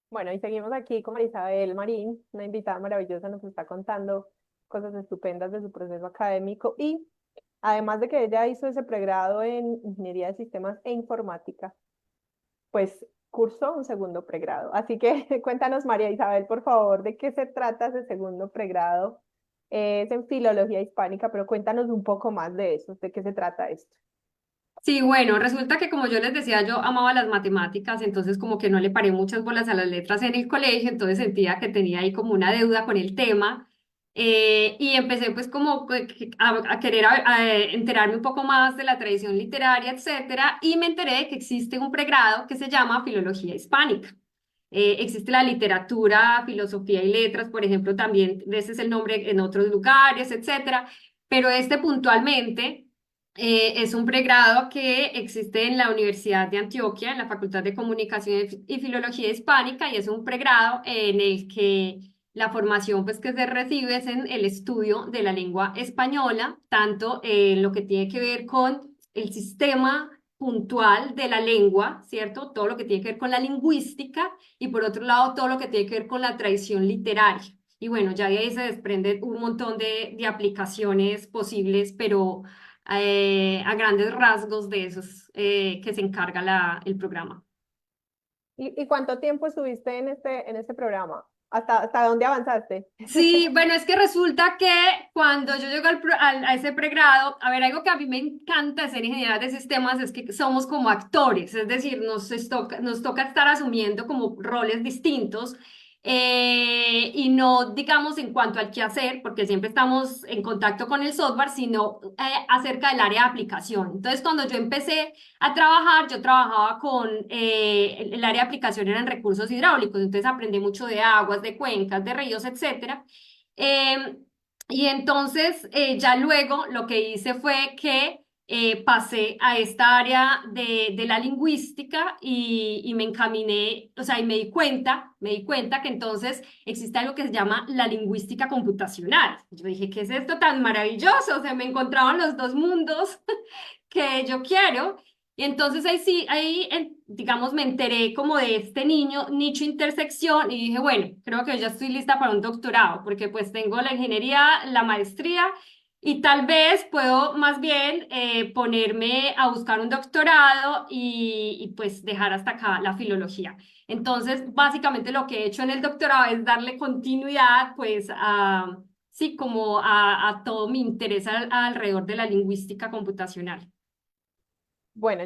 Bueno, y seguimos aquí con Marisabel Marín, una invitada maravillosa, nos está contando cosas estupendas de su proceso académico y además de que ella hizo ese pregrado en Ingeniería de Sistemas e Informática, pues cursó un segundo pregrado. Así que cuéntanos, María Isabel, por favor, de qué se trata ese segundo pregrado. Es en Filología Hispánica, pero cuéntanos un poco más de eso, de qué se trata esto. Sí, bueno, resulta que como yo les decía, yo amaba las matemáticas, entonces como que no le paré muchas bolas a las letras en el colegio, entonces sentía que tenía ahí como una deuda con el tema, y empecé pues como a querer enterarme un poco más de la tradición literaria, etcétera, y me enteré de que existe un pregrado que se llama Filología Hispánica. Existe la literatura, filosofía y letras, por ejemplo, también ese es el nombre en otros lugares, etcétera, pero este puntualmente es un pregrado que existe en la Universidad de Antioquia, en la Facultad de Comunicación y Filología Hispánica, y es un pregrado en el que la formación pues, que se recibe es en el estudio de la lengua española, tanto en lo que tiene que ver con el sistema puntual de la lengua, ¿cierto? Todo lo que tiene que ver con la lingüística y por otro lado todo lo que tiene que ver con la tradición literaria. Y bueno, ya de ahí se desprende un montón de aplicaciones posibles, pero a grandes rasgos de esos que se encarga el programa. ¿Y cuánto tiempo estuviste en este programa? ¿Hasta dónde avanzaste? Sí, bueno, es que resulta que cuando yo llego a ese pregrado, a ver, algo que a mí me encanta de ser ingeniera de sistemas es que somos como actores, es decir, nos toca estar asumiendo como roles distintos, y no, digamos, en cuanto al qué hacer, porque siempre estamos en contacto con el software, sino acerca del área de aplicación. Entonces, cuando yo empecé a trabajar, yo trabajaba con el área de aplicación eran recursos hidráulicos, entonces aprendí mucho de aguas, de cuencas, de ríos, etcétera. Eh, y entonces ya luego lo que hice fue que pasé a esta área de la lingüística y me encaminé, o sea, y me di cuenta que entonces existe algo que se llama la lingüística computacional. Yo dije, ¿qué es esto tan maravilloso? O sea, me encontraban los dos mundos que yo quiero. Y entonces ahí sí, digamos, me enteré como de este nicho intersección y dije, bueno, creo que ya estoy lista para un doctorado, porque pues tengo la ingeniería, la maestría y tal vez puedo más bien ponerme a buscar un doctorado y pues dejar hasta acá la filología. Entonces, básicamente lo que he hecho en el doctorado es darle continuidad pues a, sí, como a todo mi interés alrededor de la lingüística computacional. Bueno,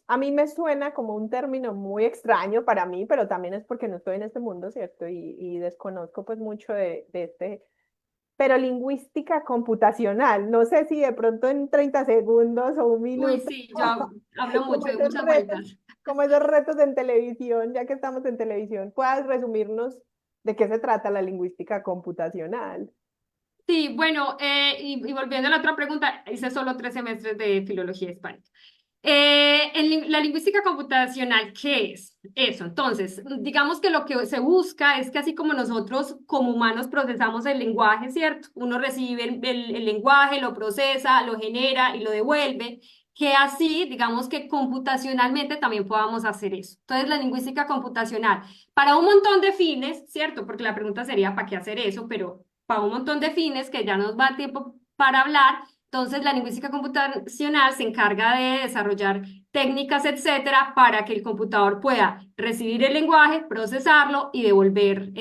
a mí me suena como un término muy extraño para mí, pero también es porque no estoy en este mundo, ¿cierto? Y desconozco pues mucho de este, pero lingüística computacional, no sé si de pronto en 30 segundos o un Uy, minuto, sí, yo hablo como mucho, de esos muchas retos, vueltas. como esos retos en televisión, ya que estamos en televisión, puedas resumirnos de qué se trata la lingüística computacional. Sí, bueno, y volviendo a la otra pregunta, hice solo 3 semestres de filología hispánica. La lingüística computacional, ¿qué es? Eso, entonces, digamos que lo que se busca es que así como nosotros como humanos procesamos el lenguaje, ¿cierto? Uno recibe el lenguaje, lo procesa, lo genera y lo devuelve, que así, digamos que computacionalmente también podamos hacer eso. Entonces, la lingüística computacional, para un montón de fines, ¿cierto? Porque la pregunta sería, ¿para qué hacer eso? Pero para un montón de fines que ya nos va tiempo para hablar, entonces la lingüística computacional se encarga de desarrollar técnicas, etcétera, para que el computador pueda recibir el lenguaje, procesarlo y devolver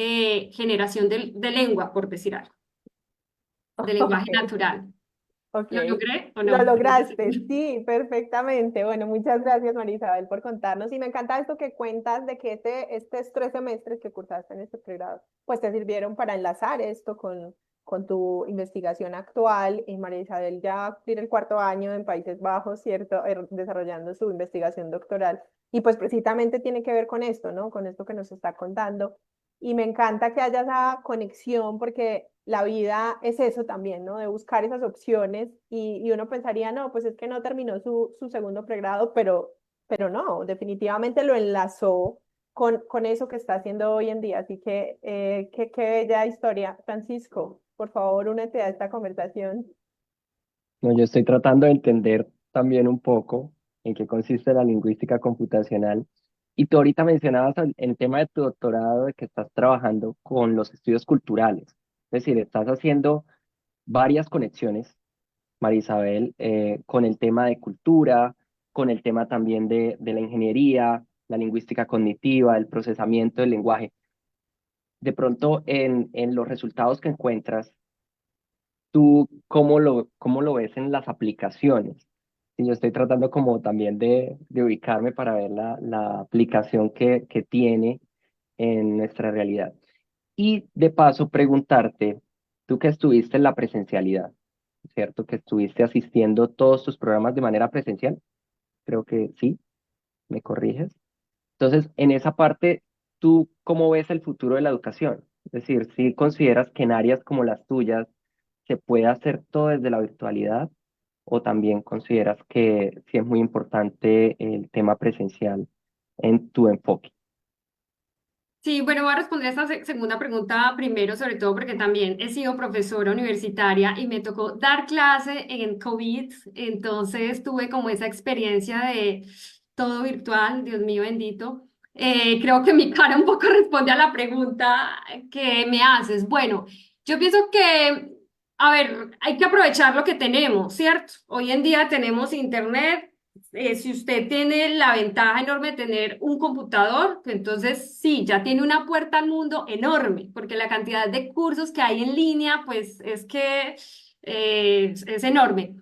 generación de lengua, por decir algo, de Ok, lenguaje natural. ok. ¿Lo logré o Lo no? lograste, sí, perfectamente. Bueno, muchas gracias, María Isabel, por contarnos. Y me encanta esto que cuentas de que estos 3 semestres que cursaste en este pregrado, pues te sirvieron para enlazar esto con tu investigación actual. Y María Isabel ya tiene el 4 año en Países Bajos, ¿cierto? Desarrollando su investigación doctoral. Y pues precisamente tiene que ver con esto, ¿no? Con esto que nos está contando. Y me encanta que haya esa conexión porque la vida es eso también, ¿no? De buscar esas opciones y uno pensaría, no, pues es que no terminó su segundo pregrado, pero no, definitivamente lo enlazó con eso que está haciendo hoy en día. Así que qué bella historia. Francisco, por favor, únete a esta conversación. No, yo estoy tratando de entender también un poco en qué consiste la lingüística computacional. Y tú ahorita mencionabas el tema de tu doctorado, de que estás trabajando con los estudios culturales. Es decir, estás haciendo varias conexiones, María Isabel, con el tema de cultura, con el tema también de la ingeniería, la lingüística cognitiva, el procesamiento del lenguaje. De pronto, en los resultados que encuentras, ¿tú cómo lo ves en las aplicaciones? Y yo estoy tratando como también de ubicarme para ver la aplicación que tiene en nuestra realidad. Y de paso preguntarte, tú que estuviste en la presencialidad, ¿cierto? Que estuviste asistiendo todos tus programas de manera presencial, creo que sí, ¿me corriges? Entonces, en esa parte, ¿tú cómo ves el futuro de la educación? Es decir, si consideras que en áreas como las tuyas se puede hacer todo desde la virtualidad o también consideras que sí es muy importante el tema presencial en tu enfoque. Sí, bueno, voy a responder esta segunda pregunta primero, sobre todo porque también he sido profesora universitaria y me tocó dar clase en COVID, entonces tuve como esa experiencia de todo virtual, Dios mío bendito. Creo que mi cara un poco responde a la pregunta que me haces. Bueno, yo pienso que, a ver, hay que aprovechar lo que tenemos, ¿cierto? Hoy en día tenemos internet. Si usted tiene la ventaja enorme de tener un computador, pues entonces sí, ya tiene una puerta al mundo enorme, porque la cantidad de cursos que hay en línea, pues es que es enorme.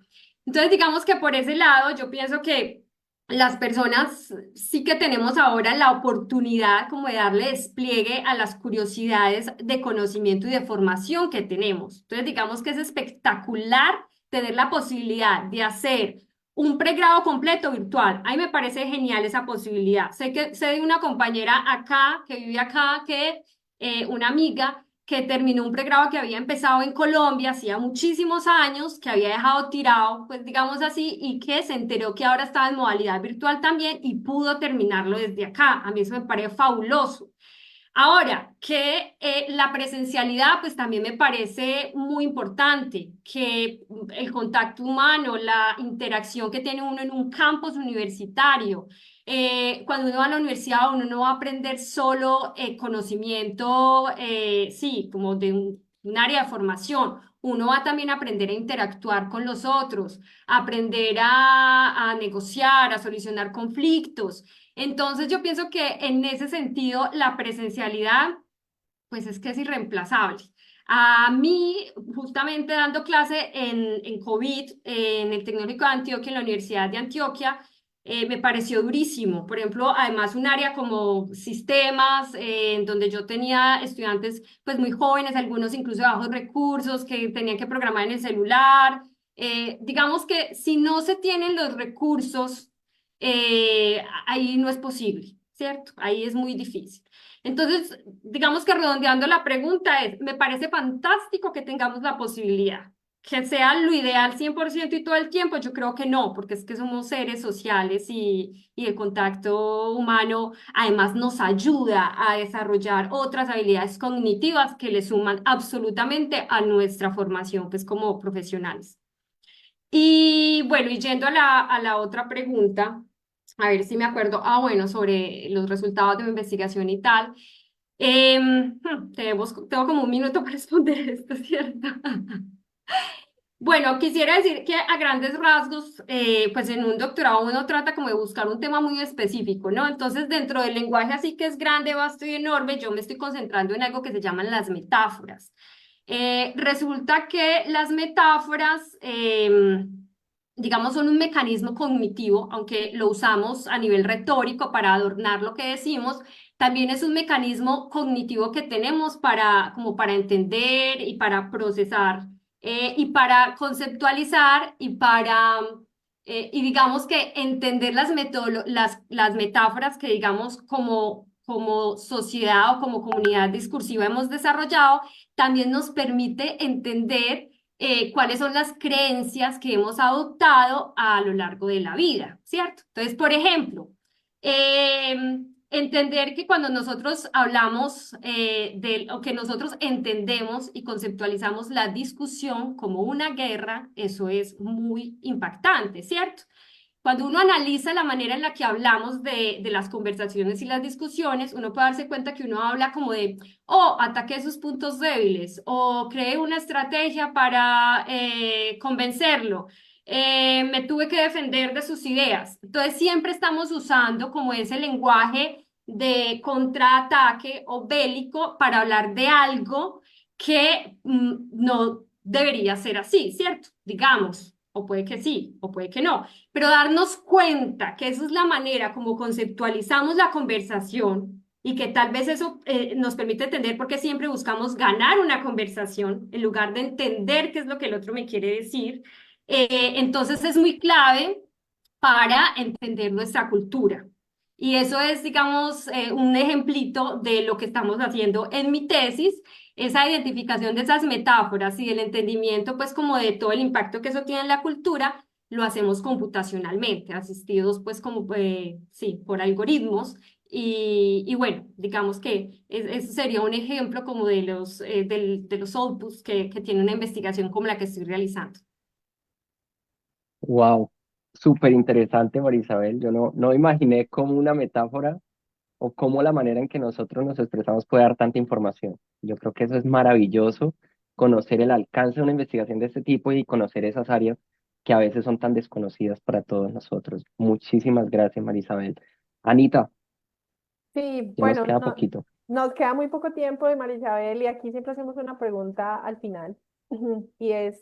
Entonces, digamos que por ese lado, yo pienso que las personas sí que tenemos ahora la oportunidad como de darle despliegue a las curiosidades de conocimiento y de formación que tenemos. Entonces, digamos que es espectacular tener la posibilidad de hacer un pregrado completo virtual. A mí me parece genial esa posibilidad. Sé de una compañera acá, que vive acá, que una amiga que terminó un pregrado que había empezado en Colombia hacía muchísimos años, que había dejado tirado, pues digamos así, y que se enteró que ahora estaba en modalidad virtual también y pudo terminarlo desde acá. A mí eso me parece fabuloso. Ahora, que la presencialidad, pues también me parece muy importante, que el contacto humano, la interacción que tiene uno en un campus universitario, cuando uno va a la universidad, uno no va a aprender solo conocimiento, sí, como de un área de formación. Uno va también a aprender a interactuar con los otros, a aprender a negociar, a solucionar conflictos. Entonces yo pienso que en ese sentido la presencialidad pues es que es irreemplazable. A mí, justamente dando clase en COVID, en el Tecnológico de Antioquia, en la Universidad de Antioquia, me pareció durísimo. Por ejemplo, además un área como sistemas, en donde yo tenía estudiantes pues muy jóvenes, algunos incluso de bajos recursos, que tenían que programar en el celular. Digamos que si no se tienen los recursos, ahí no es posible, ¿cierto? Ahí es muy difícil. Entonces, digamos que redondeando la pregunta es, me parece fantástico que tengamos la posibilidad. Que sea lo ideal 100% y todo el tiempo, yo creo que no, porque es que somos seres sociales y el contacto humano además nos ayuda a desarrollar otras habilidades cognitivas que le suman absolutamente a nuestra formación, pues como profesionales. Y bueno, y yendo a la otra pregunta, a ver si me acuerdo, bueno, sobre los resultados de mi investigación y tal. Tengo como un minuto para responder esto, ¿cierto? Bueno, quisiera decir que a grandes rasgos, pues en un doctorado uno trata como de buscar un tema muy específico, ¿no? Entonces, dentro del lenguaje así que es grande, vasto y enorme, yo me estoy concentrando en algo que se llaman las metáforas. Resulta que las metáforas, digamos, son un mecanismo cognitivo, aunque lo usamos a nivel retórico para adornar lo que decimos, también es un mecanismo cognitivo que tenemos para, como para entender y para procesar y para conceptualizar y digamos que entender las metáforas que digamos como sociedad o como comunidad discursiva hemos desarrollado, también nos permite entender cuáles son las creencias que hemos adoptado a lo largo de la vida, ¿cierto? Entonces, por ejemplo, entender que cuando nosotros hablamos o que nosotros entendemos y conceptualizamos la discusión como una guerra, eso es muy impactante, ¿cierto? Cuando uno analiza la manera en la que hablamos de las conversaciones y las discusiones, uno puede darse cuenta que uno habla como de, ataqué sus puntos débiles, o creé una estrategia para convencerlo, me tuve que defender de sus ideas. Entonces siempre estamos usando como ese lenguaje de contraataque o bélico para hablar de algo que no debería ser así, ¿cierto? Digamos, o puede que sí, o puede que no, pero darnos cuenta que esa es la manera como conceptualizamos la conversación y que tal vez eso nos permite entender por qué siempre buscamos ganar una conversación en lugar de entender qué es lo que el otro me quiere decir. Entonces es muy clave para entender nuestra cultura. Y eso es, digamos, un ejemplito de lo que estamos haciendo en mi tesis, esa identificación de esas metáforas y el entendimiento, pues, como de todo el impacto que eso tiene en la cultura, lo hacemos computacionalmente, asistidos, pues, como, sí, por algoritmos. Y bueno, digamos que eso sería un ejemplo como de los outputs que tiene una investigación como la que estoy realizando. Wow, súper interesante, Marisabel. Yo no imaginé cómo una metáfora o cómo la manera en que nosotros nos expresamos puede dar tanta información. Yo creo que eso es maravilloso, conocer el alcance de una investigación de este tipo y conocer esas áreas que a veces son tan desconocidas para todos nosotros. Muchísimas gracias, Marisabel. Anita, Sí, ya nos bueno, queda poquito. nos queda muy poco tiempo de Marisabel y aquí siempre hacemos una pregunta al final y es,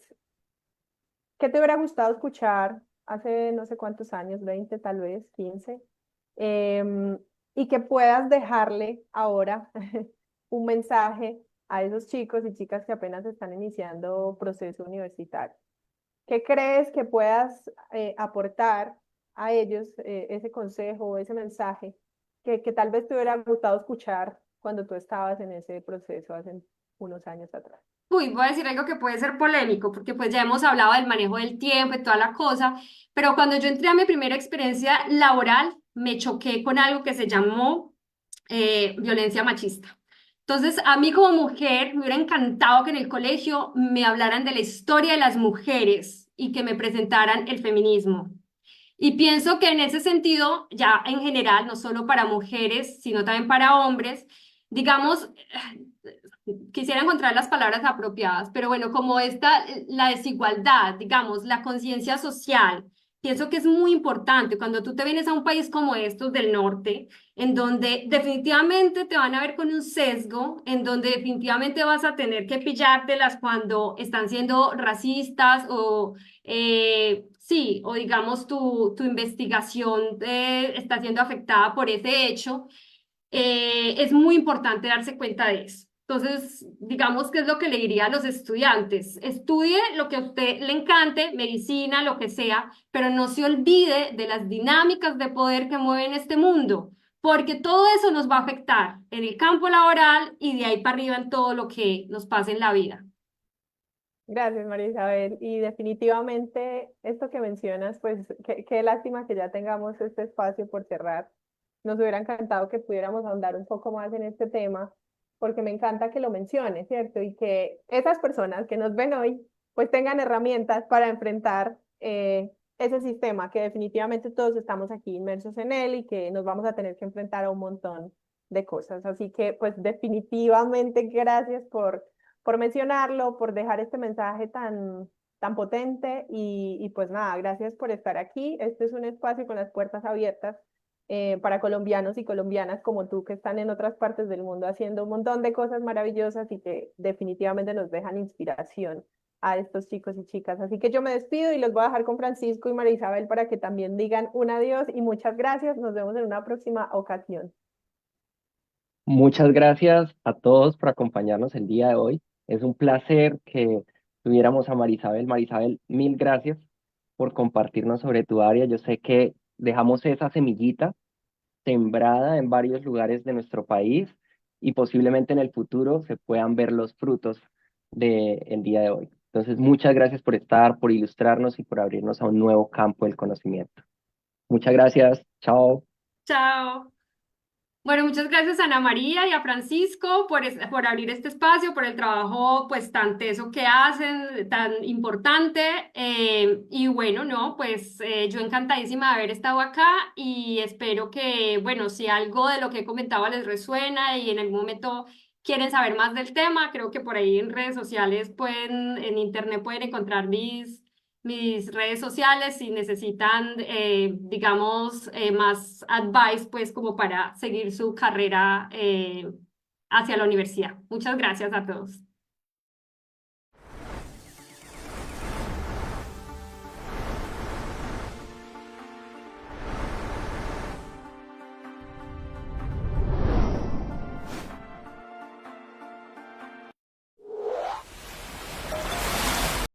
¿qué te hubiera gustado escuchar hace no sé cuántos años, 20 tal vez, 15? em, y que puedas dejarle ahora un mensaje a esos chicos y chicas que apenas están iniciando proceso universitario. ¿Qué crees que puedas aportar a ellos ese consejo o ese mensaje que tal vez te hubiera gustado escuchar cuando tú estabas en ese proceso hace unos años atrás? Uy, voy a decir algo que puede ser polémico, porque pues ya hemos hablado del manejo del tiempo y toda la cosa, pero cuando yo entré a mi primera experiencia laboral, me choqué con algo que se llamó violencia machista. Entonces, a mí como mujer, me hubiera encantado que en el colegio me hablaran de la historia de las mujeres y que me presentaran el feminismo. Y pienso que en ese sentido, ya en general, no solo para mujeres, sino también para hombres, digamos, quisiera encontrar las palabras apropiadas, pero bueno, como la desigualdad, digamos, la conciencia social, pienso que es muy importante cuando tú te vienes a un país como estos del norte, en donde definitivamente te van a ver con un sesgo, en donde definitivamente vas a tener que pillártelas cuando están siendo racistas o, sí, o digamos tu investigación está siendo afectada por ese hecho, es muy importante darse cuenta de eso. Entonces, digamos que es lo que le diría a los estudiantes. Estudie lo que a usted le encante, medicina, lo que sea, pero no se olvide de las dinámicas de poder que mueven este mundo, porque todo eso nos va a afectar en el campo laboral y de ahí para arriba en todo lo que nos pase en la vida. Gracias, María Isabel. Y definitivamente esto que mencionas, pues qué lástima que ya tengamos este espacio por cerrar. Nos hubiera encantado que pudiéramos ahondar un poco más en este tema, porque me encanta que lo menciones, ¿cierto? Y que esas personas que nos ven hoy, pues tengan herramientas para enfrentar ese sistema, que definitivamente todos estamos aquí inmersos en él y que nos vamos a tener que enfrentar a un montón de cosas. Así que, pues definitivamente gracias por mencionarlo, por dejar este mensaje tan potente y pues nada, gracias por estar aquí. Este es un espacio con las puertas abiertas para colombianos y colombianas como tú que están en otras partes del mundo haciendo un montón de cosas maravillosas y que definitivamente nos dejan inspiración a estos chicos y chicas. Así que yo me despido y los voy a dejar con Francisco y María Isabel para que también digan un adiós y muchas gracias. Nos vemos en una próxima ocasión. Muchas gracias a todos por acompañarnos el día de hoy. Es un placer que tuviéramos a Marisabel. Marisabel, mil gracias por compartirnos sobre tu área. Yo sé que dejamos esa semillita sembrada en varios lugares de nuestro país y posiblemente en el futuro se puedan ver los frutos del día de hoy. Entonces, muchas gracias por estar, por ilustrarnos y por abrirnos a un nuevo campo del conocimiento. Muchas gracias. Chao. Chao. Bueno, muchas gracias a Ana María y a Francisco por abrir este espacio, por el trabajo pues tan teso que hacen, tan importante. Y bueno, no, pues yo encantadísima de haber estado acá y espero que, bueno, si algo de lo que he comentado les resuena y en algún momento quieren saber más del tema, creo que por ahí en redes sociales pueden, en internet pueden encontrar mis redes sociales si necesitan, digamos, más advice, pues como para seguir su carrera hacia la universidad. Muchas gracias a todos.